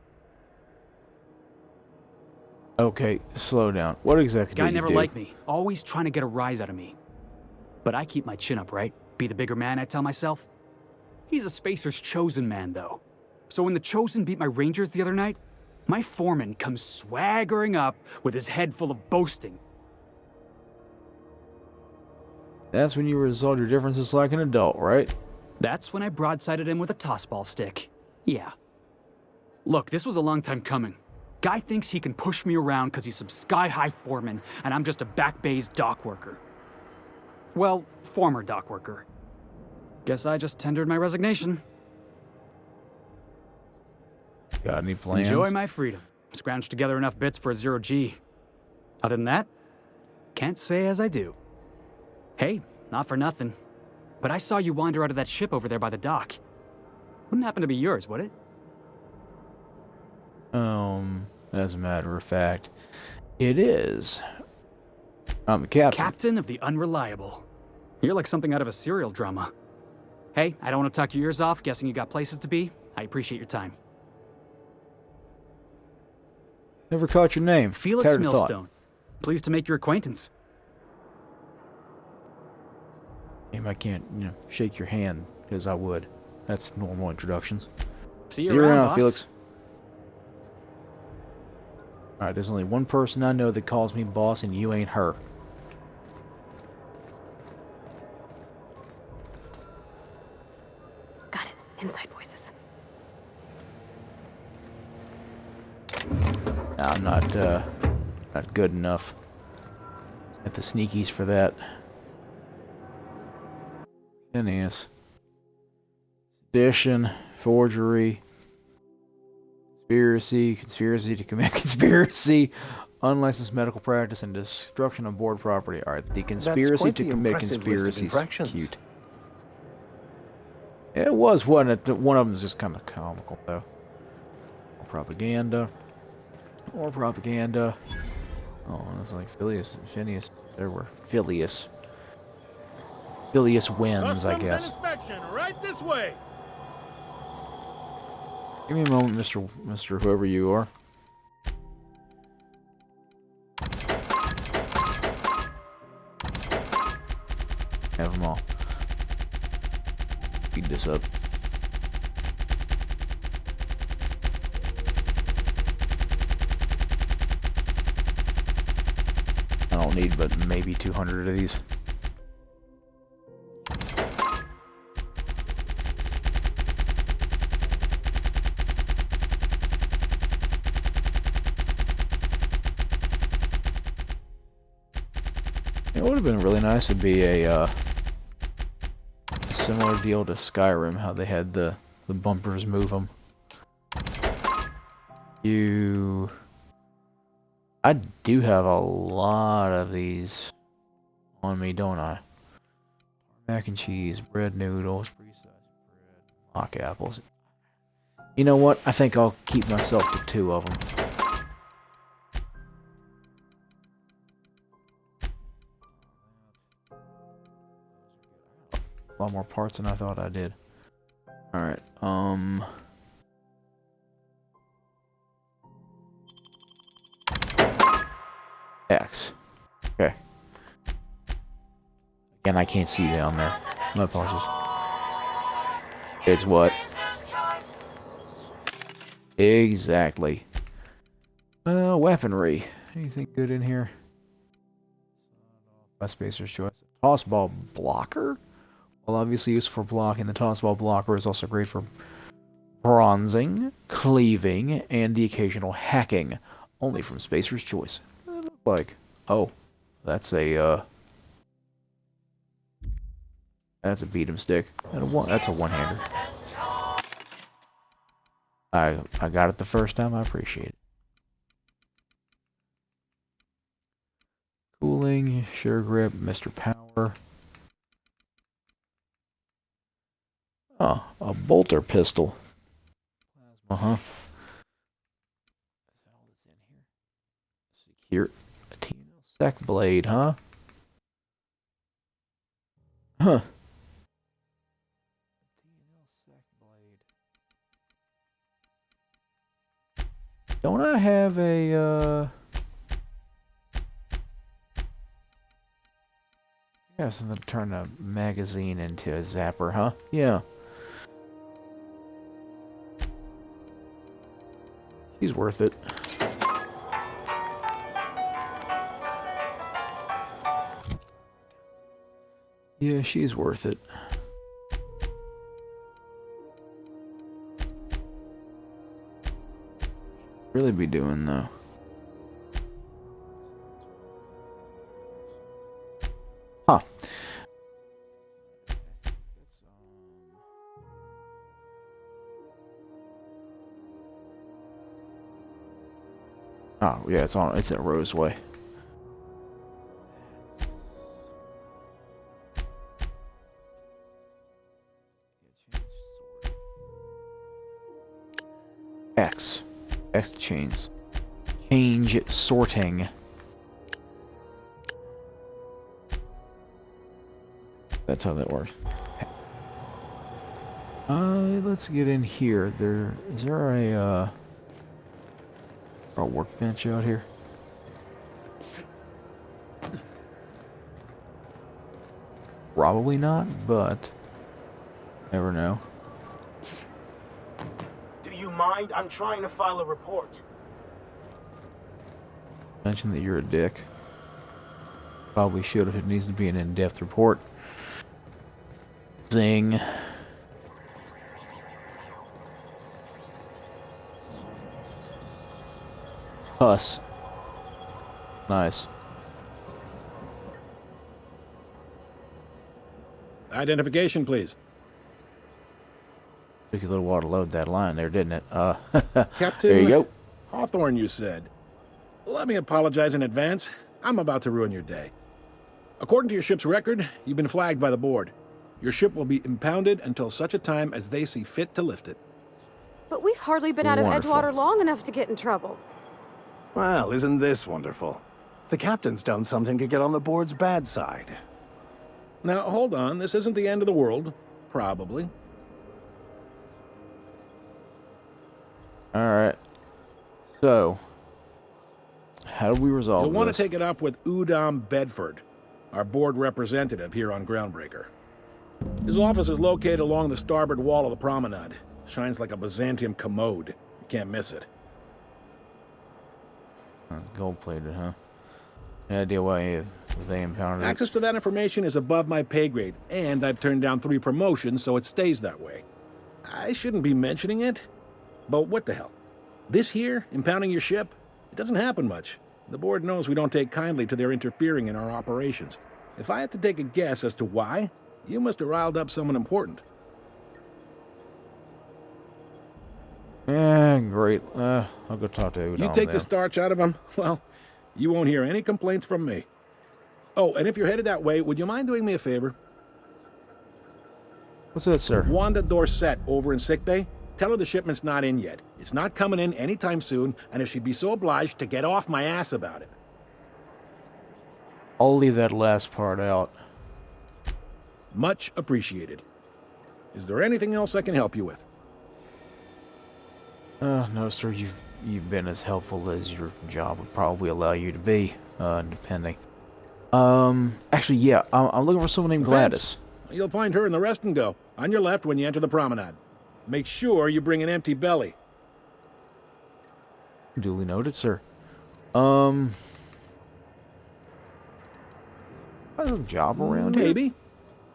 Okay, slow down. What exactly Guy did you never do? liked me, always trying to get a rise out of me. But I keep my chin up, right? Be the bigger man, I tell myself. He's a Spacer's chosen man, though. So when the Chosen beat my Rangers the other night, my foreman comes swaggering up with his head full of boasting. That's when you resolve your differences like an adult, right? That's when I broadsided him with a tossball stick. Yeah. Look, this was a long time coming. Guy thinks he can push me around because he's some sky-high foreman, and I'm just a back bay's dock worker. Well, former dock worker. Guess I just tendered my resignation. Got any plans? Enjoy my freedom. Scrounged together enough bits for a 0G. Other than that, can't say as I do. Hey, not for nothing, but I saw you wander out of that ship over there by the dock. Wouldn't happen to be yours, would it? As a matter of fact, it is. I'm the captain. Captain of the Unreliable. You're like something out of a serial drama. Hey, I don't want to talk your ears off, guessing you got places to be. I appreciate your time. Never caught your name. Felix TatteredThought. Millstone. Pleased to make your acquaintance. I can't, shake your hand, because I would. That's normal introductions. See you around, boss. Felix. Alright, there's only one person I know that calls me boss, and you ain't her. Got it. Inside voices. I'm not good enough at the sneakies for that. Phineas. Sedition, forgery, conspiracy to commit conspiracy, unlicensed medical practice, and destruction of board property. Alright, the conspiracy to commit conspiracy is cute. It was, wasn't it? One of them is just kind of comical, though. More propaganda. More propaganda. Oh, it's like Phineas. There were Phileas. Phileas wins, I guess. Inspection, right this way. Give me a moment, Mr. Whoever you are. Have them all. Speed this up. I don't need but maybe 200 of these. It would have been really nice to be a similar deal to Skyrim, how they had the bumpers move them. I do have a lot of these on me, don't I? Mac and cheese, bread noodles, pre-sliced bread, mock apples. You know what? I think I'll keep myself to 2 of them. A lot more parts than I thought I did. Alright, X. Okay. Again, I can't see down there. My apologies. It's what? Exactly. Weaponry. Anything good in here? Best spacer's choice. Tossball blocker? Well, obviously used for blocking, the tossball blocker is also great for bronzing, cleaving, and the occasional hacking. Only from Spacer's Choice. It looked like, oh, that's a beat 'em stick. And that's a one-hander. I got it the first time. I appreciate it. Cooling, sure grip, Mr. Power. Oh, a bolter pistol. Plasma, huh? Is that all that's in here? Secure Latino sec blade, huh? Huh. Latino sec blade. Don't I have a yeah, something to turn a magazine into a zapper, huh? Yeah. She's worth it. Yeah, she's worth it. Really be doing though. Huh. Oh, yeah, it's at Roseway. X chains. Change sorting. That's how that works. Let's get in here. Is there a workbench out here? Probably not, but never know. Do you mind? I'm trying to file a report. Mention that you're a dick. Probably should if it needs to be an in-depth report. Zing. Us. Nice. Identification, please. Took you a little while to load that line there, didn't it? Captain there you go. Hawthorne, you said. Let me apologize in advance. I'm about to ruin your day. According to your ship's record, you've been flagged by the board. Your ship will be impounded until such a time as they see fit to lift it. But we've hardly been out of Wonderful. Edgewater long enough to get in trouble. Well, isn't this wonderful? The captain's done something to get on the board's bad side. Now, hold on. This isn't the end of the world. Probably. Alright. So, how do we resolve You'll want this? to take it up with Udom Bedford, our board representative here on Groundbreaker. His office is located along the starboard wall of the promenade. Shines like a Byzantium commode. You can't miss it. It's gold-plated, huh? Any idea why they impounded it? Access to that information is above my pay grade, and I've turned down 3 promotions, so it stays that way. I shouldn't be mentioning it, but what the hell? This here, impounding your ship, it doesn't happen much. The board knows we don't take kindly to their interfering in our operations. If I had to take a guess as to why, you must have riled up someone important. Great. I'll go talk to Udom You take the then. starch out of them, well, you won't hear any complaints from me. Oh, and if you're headed that way, would you mind doing me a favor? What's that, sir? Wanda Dorset over in sickbay. Tell her the shipment's not in yet. It's not coming in anytime soon, and if she'd be so obliged to get off my ass about it. I'll leave that last part out. Much appreciated. Is there anything else I can help you with? No, sir. You've been as helpful as your job would probably allow you to be, depending. Actually, yeah. I'm looking for someone named Gladys. You'll find her in the rest and go, on your left when you enter the promenade. Make sure you bring an empty belly. Duly noted, sir. Has a job around here? Maybe.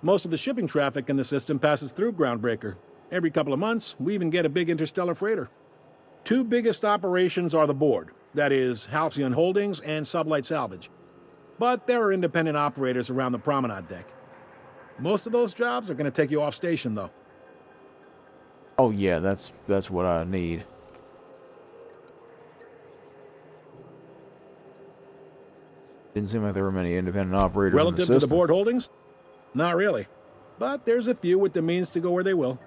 Most of the shipping traffic in the system passes through Groundbreaker. Every couple of months, we even get a big interstellar freighter. 2 biggest operations are the board. That is, Halcyon Holdings and Sublight Salvage. But there are independent operators around the promenade deck. Most of those jobs are going to take you off station, though. Oh yeah, that's what I need. Didn't seem like there were many independent operators in the Relative to system. the board holdings? Not really. But there's a few with the means to go where they will.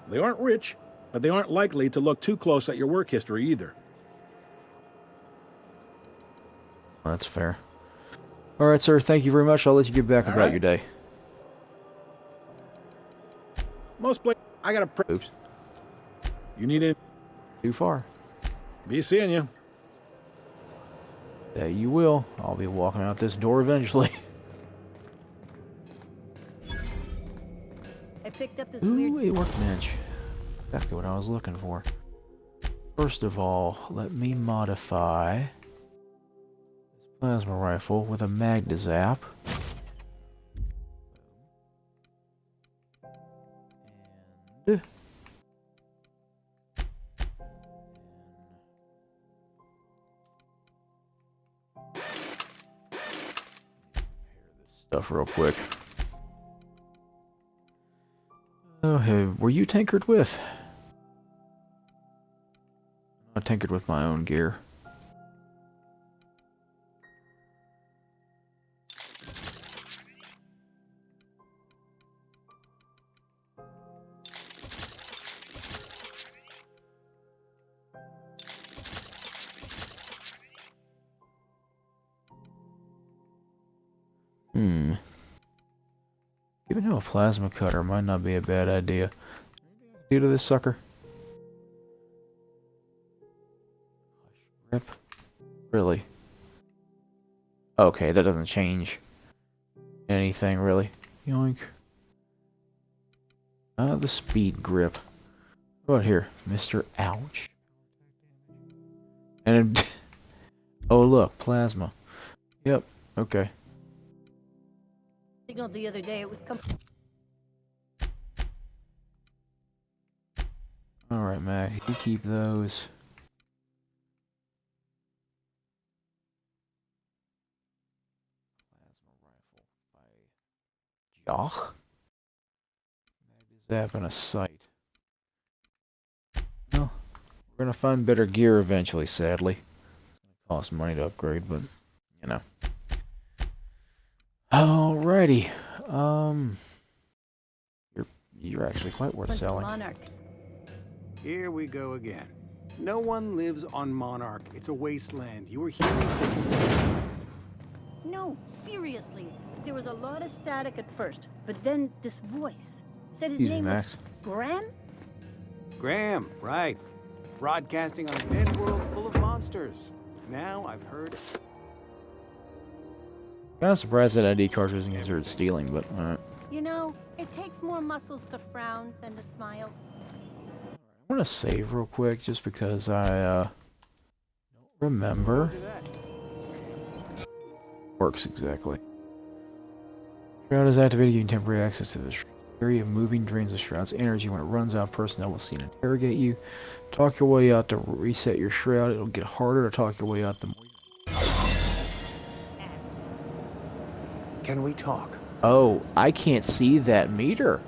They aren't rich, but they aren't likely to look too close at your work history either. That's fair. All right, sir. Thank you very much. I'll let you get back about your day. Most places, I got a Oops. You need it? Too far. Be seeing you. Yeah, you will. I'll be walking out this door eventually. I picked up this Ooh, weird a workbench. Exactly what I was looking for. First of all, let me modify this plasma rifle with a Magdazap. And stuff real quick. Oh, hey, were you tinkered with? I tinkered with my own gear. Giving him a plasma cutter might not be a bad idea. Do to this sucker. Rip. Really? Okay, that doesn't change anything, really. Yoink. The speed grip. What about here? Mr. Ouch. And oh look, plasma. Yep, okay. Signal the other day, it was Alright, Mac, you keep those. Plasma rifle by Joch. Zap in a sight. Well, we're gonna find better gear eventually, sadly. It's gonna cost money to upgrade, but you know. Alrighty. You're actually quite worth selling. Monarch. Here we go again. No one lives on Monarch. It's a wasteland. You were hearing things. No, seriously. There was a lot of static at first, but then this voice said his Excuse me, name Max. was Graham? Graham, right. Broadcasting on a dead world full of monsters. Now I've heard. Kind of surprised that ID card isn't considered stealing, but You know, it takes more muscles to frown than to smile. I want to save real quick just because I don't remember. Works exactly. Shroud is activated, giving temporary access to the area of moving drains the shroud's energy. When it runs out, personnel will see and interrogate you. Talk your way out to reset your shroud. It'll get harder to talk your way out the more. Can we talk? Oh, I can't see that meter.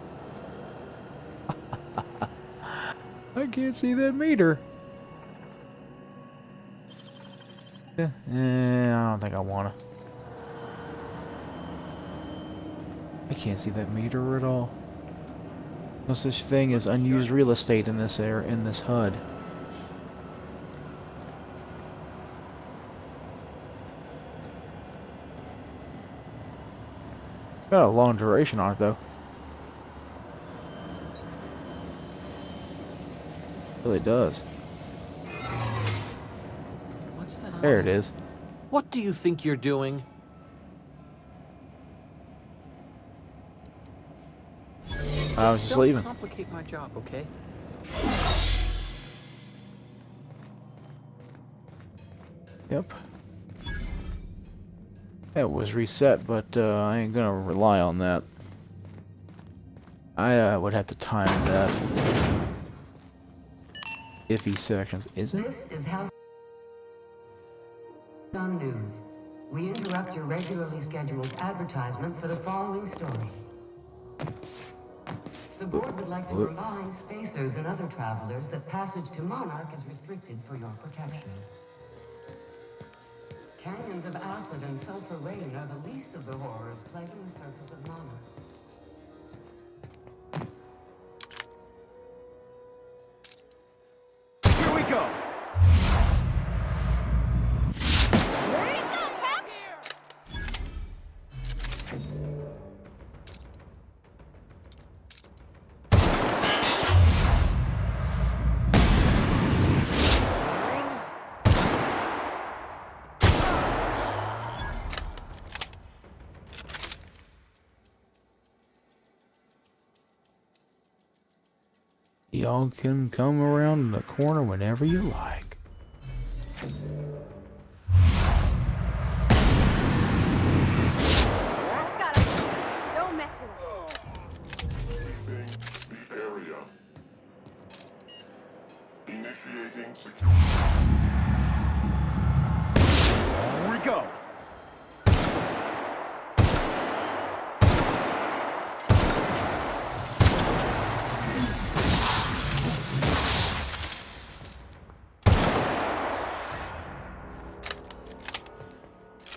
I can't see that meter. I don't think I wanna. I can't see that meter at all. No such thing as unused real estate in this HUD. Got a long duration on it though. It really does. What's the hell? There it is. What do you think you're doing? I was just Don't leaving. complicate my job, okay? Yep. That was reset, but I ain't gonna rely on that. I would have to time that. Iffy sections, is it? This is Halcyon News. We interrupt your regularly scheduled advertisement for the following story. The board would like to remind spacers and other travelers that passage to Monarch is restricted for your protection. Canyons of acid and sulfur rain are the least of the horrors plaguing the surface of Monarch. Here we go. Y'all can come around the corner whenever you like. That's got him. Don't mess with us. Leaving the area. Initiating security. Here we go.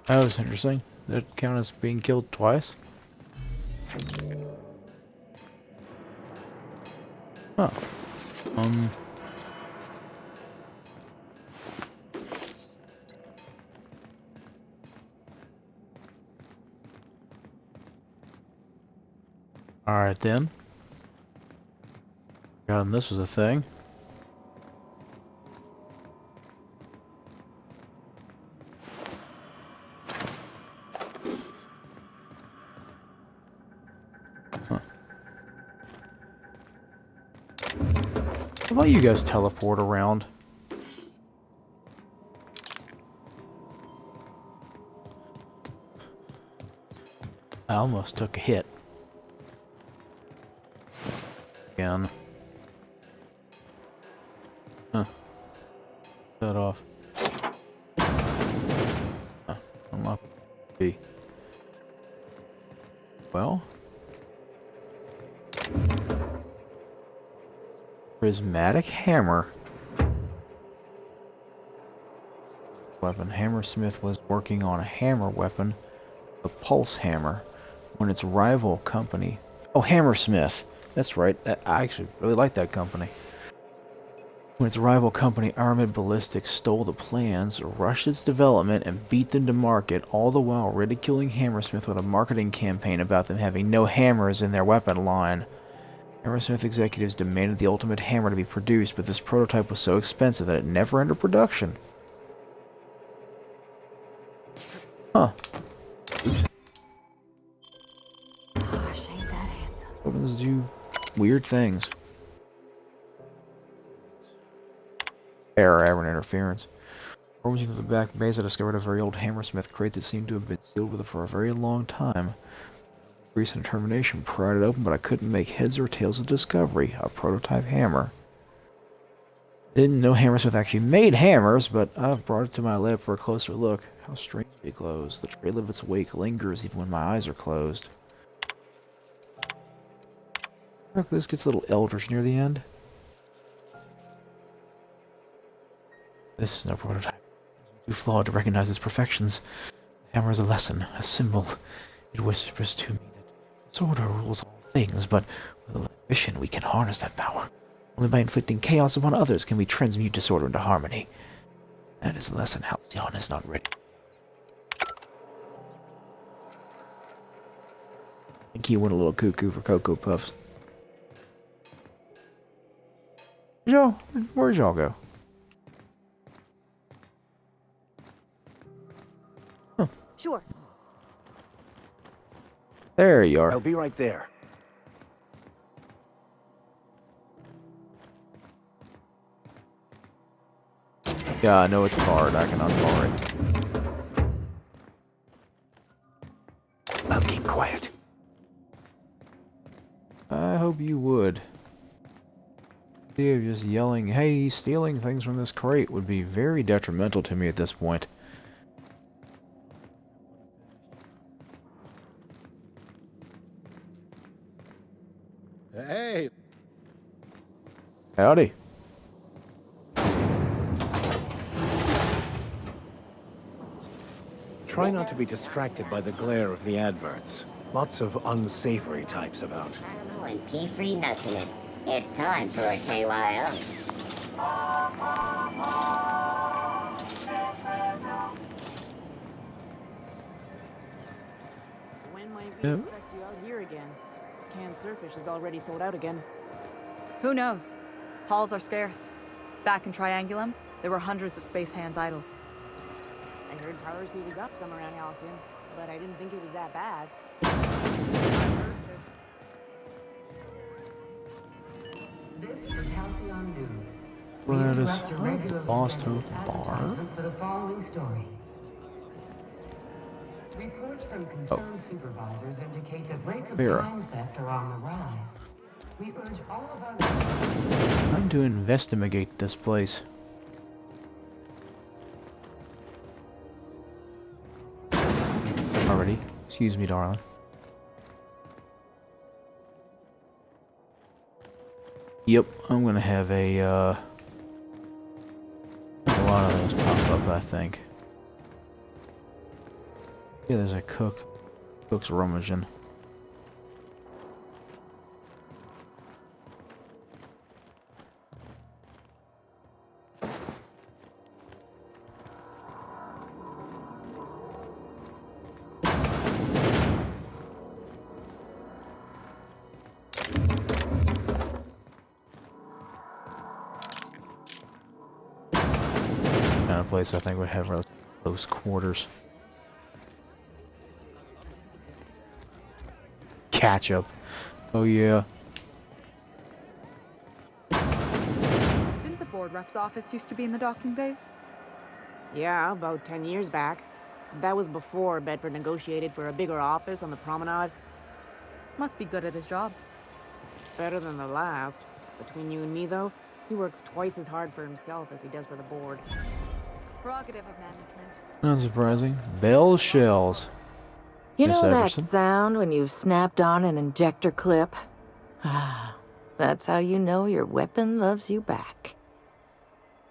That was interesting. That count as being killed twice? Huh. Alright then. God, this was a thing. How about you guys teleport around? I almost took a hit. Again. Huh. Cut off. Huh. I'm up. B. Well. Prismatic hammer. Weapon. Hammersmith was working on a hammer weapon, a pulse hammer, when its rival company. Oh, Hammersmith. That's right. I actually really like that company. When its rival company, Armored Ballistics, stole the plans, rushed its development, and beat them to market, all the while ridiculing Hammersmith with a marketing campaign about them having no hammers in their weapon line. Hammersmith executives demanded the ultimate hammer to be produced, but this prototype was so expensive that it never entered production. Huh. Oops. Gosh, ain't that handsome. Weapons do weird things. Error, aberrant interference. Roaming through the back base, I discovered a very old Hammersmith crate that seemed to have been sealed with it for a very long time. Recent determination pried it open, but I couldn't make heads or tails of the discovery. A prototype hammer. I didn't know Hammersmith actually made hammers, but I've brought it to my lab for a closer look. How strangely it glows. The trail of its wake lingers even when my eyes are closed. I wonder if this gets a little eldritch near the end. This is no prototype. Too flawed to recognize its perfections. The hammer is a lesson, a symbol. It whispers to me that disorder rules all things, but with a little ambition we can harness that power. Only by inflicting chaos upon others can we transmute disorder into harmony. That is a lesson Halcyon is not ready. I think he went a little cuckoo for Cocoa Puffs. Where'd y'all go? Huh. Sure. There you are. I'll be right there. Yeah, I know it's barred. I can unbar it. I'll keep quiet. I hope you would. The idea of just yelling, hey, stealing things from this crate would be very detrimental to me at this point. Hey! Howdy. Try not to be distracted by the glare of the adverts. Lots of unsavory types about. Caramel and pea-free nuts in it. It's time for a KYO. When might we expect you out here again? Canned surfish is already sold out again. Who knows? Halls are scarce. Back in Triangulum, there were hundreds of space hands idle. I heard piracy was up some around Halcyon, but I didn't think it was that bad. This is Halcyon News. Where is interrupt your regularly Lost scheduled Hope Bar? advertisement for the following story. Reports from concerned supervisors indicate that rates of Vera. time theft are on the rise. We urge all of our... Time to investigate this place. Already. Excuse me, darling. Yep, I'm gonna have a lot of those pop up, I think. Yeah, there's a cook. Cook's rummaging. Kind of place I think would have relatively close quarters. Catch up. Oh yeah. board rep's office used to be in the docking bays? Yeah, about 10 years back. That was before Bedford negotiated for a bigger office on the promenade. Must be good at his job. Better than the last. Between you and me, though, he works twice as hard for himself as he does for the board. Prerogative of management. Not surprising. Bell shells. You Miss know that Everson? sound when you've snapped on an injector clip? That's how you know your weapon loves you back.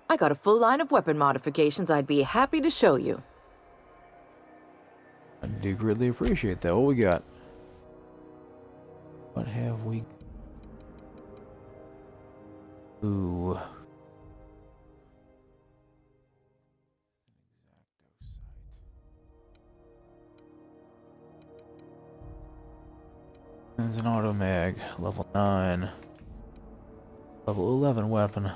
I got a full line of weapon modifications I'd be happy to show you. I do greatly appreciate that. What we got? What have we? Ooh. There's an auto mag, level 9. Level 11 weapon. It's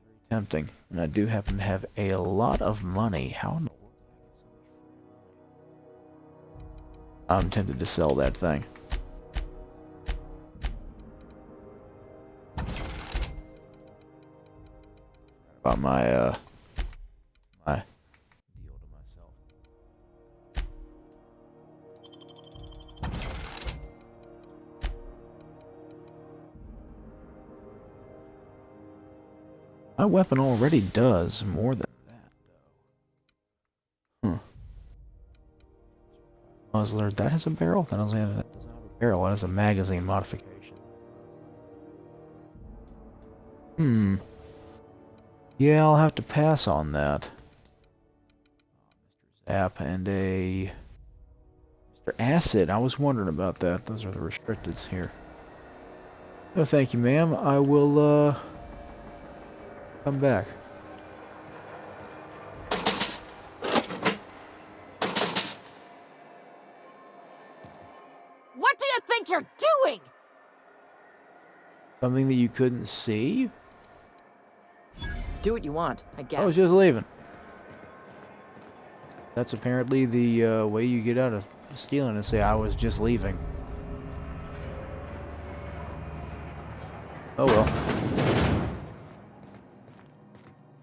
very tempting. And I do happen to have a lot of money. How in the world did I get so much money? I'm tempted to sell that thing. About my my deal to myself. My weapon already does more than that, though. Muzzler, that has a barrel? That doesn't have a barrel, that has a magazine modification. Yeah, I'll have to pass on that. Mr. Zap and a Mr. Acid. I was wondering about that. Those are the restricteds here. No, thank you, ma'am. I will, come back. What do you think you're doing? Something that you couldn't see? Do what you want, I guess. I was just leaving. That's apparently the way you get out of stealing, is say I was just leaving. Oh well.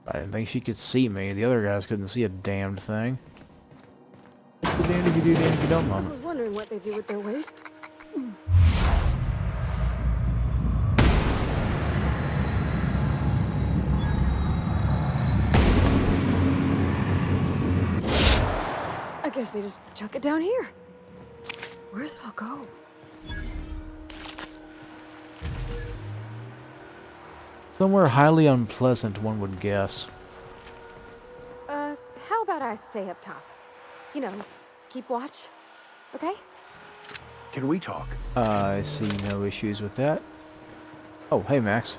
I didn't think she could see me. The other guys couldn't see a damned thing. Damned if you do, damned if you don't, I Mama. was wondering what they do with their waste. I guess they just chuck it down here. Where's it all go? Somewhere highly unpleasant, one would guess. How about I stay up top? You know, keep watch, okay? Can we talk? I see no issues with that. Oh, hey, Max.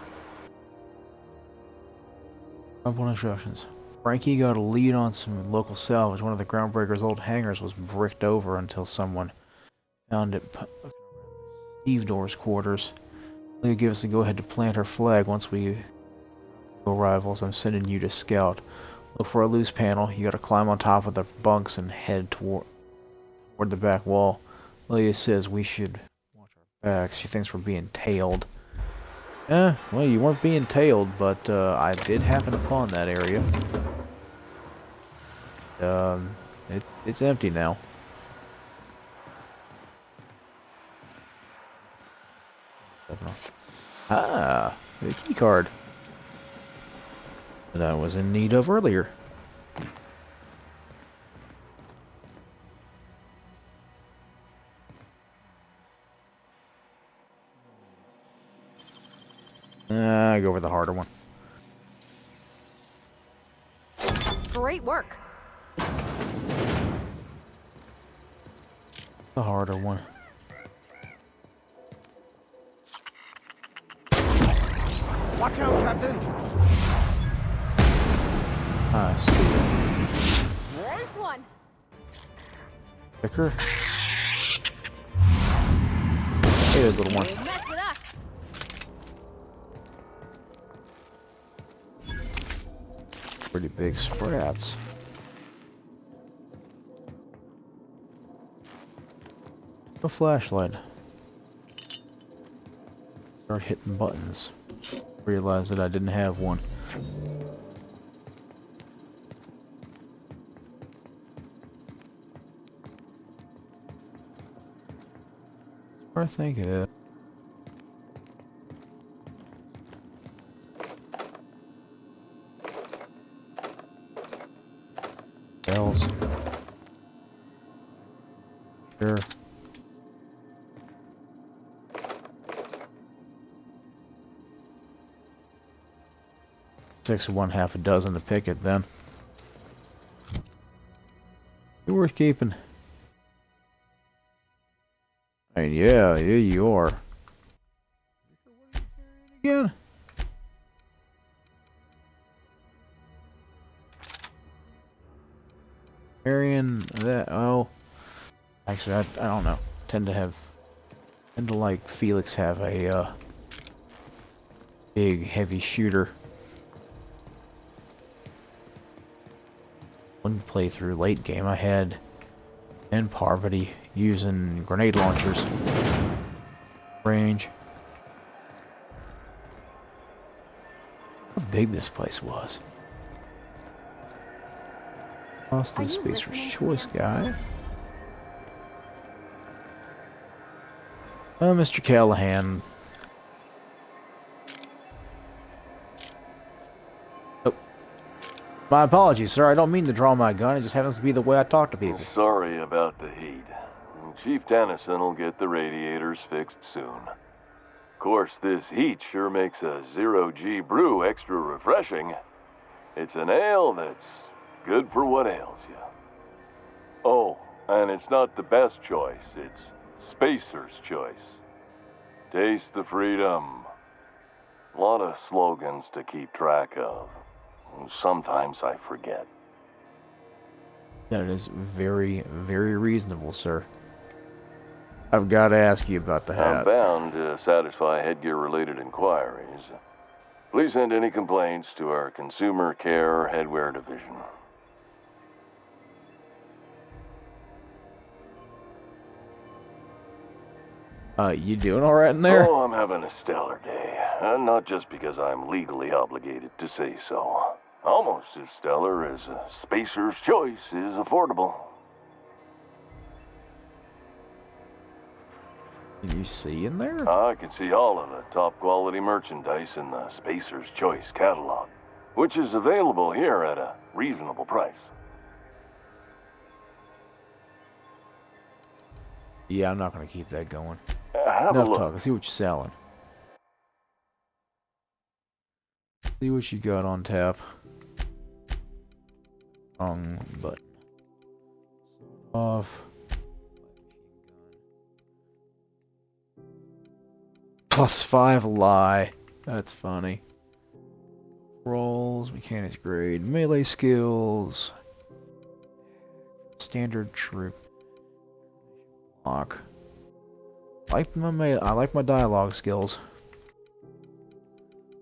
Simple instructions. Frankie got a lead on some local salvage. One of the Groundbreaker's old hangars was bricked over until someone found it Stevedore's quarters. Leah gave us the go-ahead to plant her flag once we go rivals. I'm sending you to scout. Look for a loose panel. You gotta climb on top of the bunks and head toward the back wall. Leah says we should watch our backs. She thinks we're being tailed. Well, you weren't being tailed, but I did happen upon that area. It's empty now. Ah, the key card that I was in need of earlier. I go for the harder one. Great work. The harder one. Watch out, Captain! I see. Nice one. Picker. Hey, little one. Mess with us. Pretty big sprats. No flashlight. Start hitting buttons. Realized that I didn't have one. I think it. Bells. Sure. Six of one, half a dozen to pick it then. You're worth keeping. I mean, yeah, you are. Again? Carrying that, oh. Actually, I don't know. Tend to like Felix have a, big, heavy shooter. One playthrough late game, I had and Parvati using grenade launchers. Range. How big this place was. Austin Spacer's Choice guy. Oh, Mr. Callahan. Oh. My apologies, sir. I don't mean to draw my gun. It just happens to be the way I talk to people. Sorry about the heat. Chief Tennyson will get the radiators fixed soon. Of course, this heat sure makes a zero-G brew extra refreshing. It's an ale that's good for what ails you. Oh, and it's not the best choice. It's Spacer's Choice. Taste the freedom. A lot of slogans to keep track of. Sometimes I forget. That is very, very reasonable, sir. I've got to ask you about the hat. I'm bound to satisfy headgear-related inquiries. Please send any complaints to our Consumer Care Headwear Division. You doing all right in there? Oh, I'm having a stellar day. Not just because I'm legally obligated to say so. Almost as stellar as Spacer's Choice is affordable. Can you see in there? I can see all of the top quality merchandise in the Spacer's Choice catalog, which is available here at a reasonable price. Yeah, I'm not going to keep that going. Have Enough a look. talk. See what you're selling. See what you got on tap. Wrong button. Off. +5 lie. That's funny. Rolls, mechanics grade, melee skills. Standard troop. Block. I like my dialogue skills.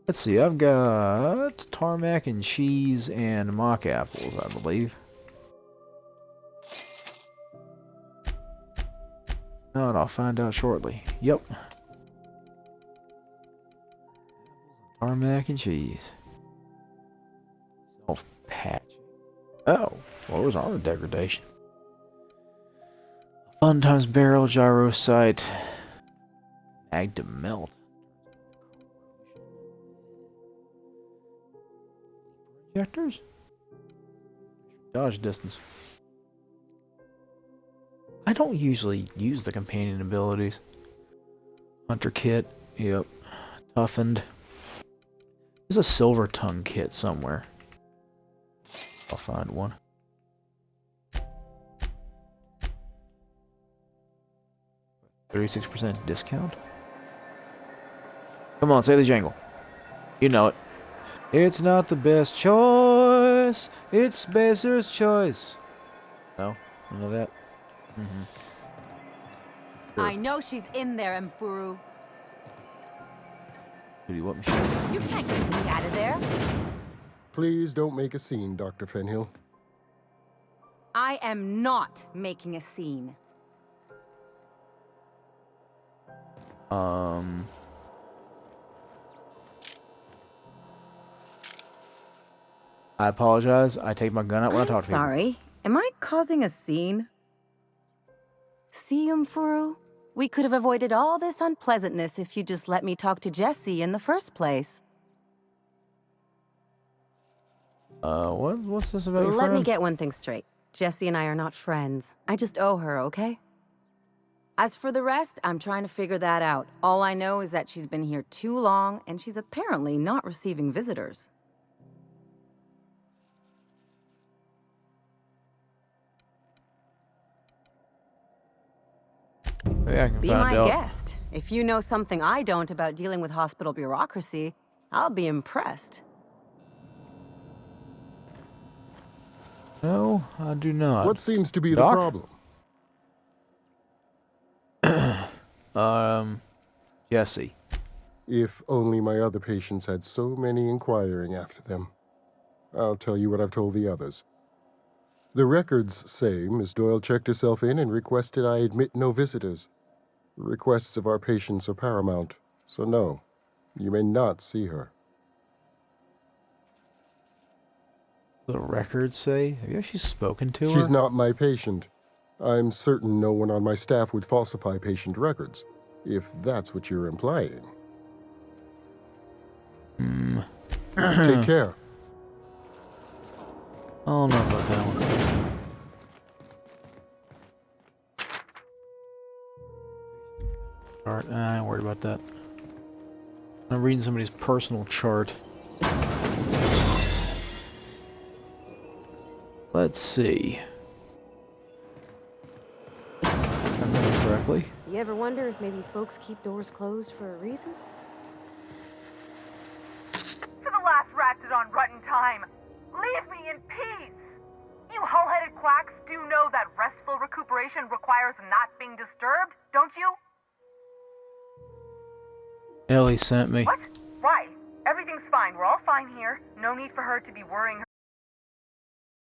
Let's see, I've got tarmac and cheese and mock apples, I believe. No, and I'll find out shortly. Yep. Tarmac and cheese. Self-patch. Oh, lowers armor degradation. Fun times barrel, gyro sight. Mag to melt. Projectors? Dodge distance. I don't usually use the companion abilities. Hunter kit. Yep. Toughened. There's a silver tongue kit somewhere. I'll find one. $36% discount? Come on, say the jingle. You know it. It's not the best choice. It's Spacer's Choice. No? You know that? Mm-hmm. Sure. I know she's in there, Mfuru. What machine? You can't get me out of there. Please don't make a scene, Dr. Fenhill. I am not making a scene. I apologize. I take my gun out when I talk to people. Sorry. Am I causing a scene? See, Umfuru? We could have avoided all this unpleasantness if you just let me talk to Jesse in the first place. What's this about your Let friend? me get one thing straight. Jesse and I are not friends. I just owe her, okay? As for the rest, I'm trying to figure that out. All I know is that she's been here too long, and she's apparently not receiving visitors. Maybe I can Be find my out. guest. If you know something I don't about dealing with hospital bureaucracy, I'll be impressed. No, I do not. What seems to be Doc? the problem? Jesse. If only my other patients had so many inquiring after them. I'll tell you what I've told the others. The records say Miss Doyle checked herself in and requested I admit no visitors. The requests of our patients are paramount, so no, you may not see her. The records say? Have you actually spoken to her? She's not my patient. I'm certain no one on my staff would falsify patient records, if that's what you're implying. Take care. I don't know about that one. Chart. I ain't worried about that. I'm reading somebody's personal chart. Let's see. If I remember correctly. You ever wonder if maybe folks keep doors closed for a reason? To the last ratted on rotten time, leave me in peace! You hull-headed quacks do know that restful recuperation requires not being disturbed, don't you? Ellie sent me. What? Why? Everything's fine. We're all fine here. No need for her to be worrying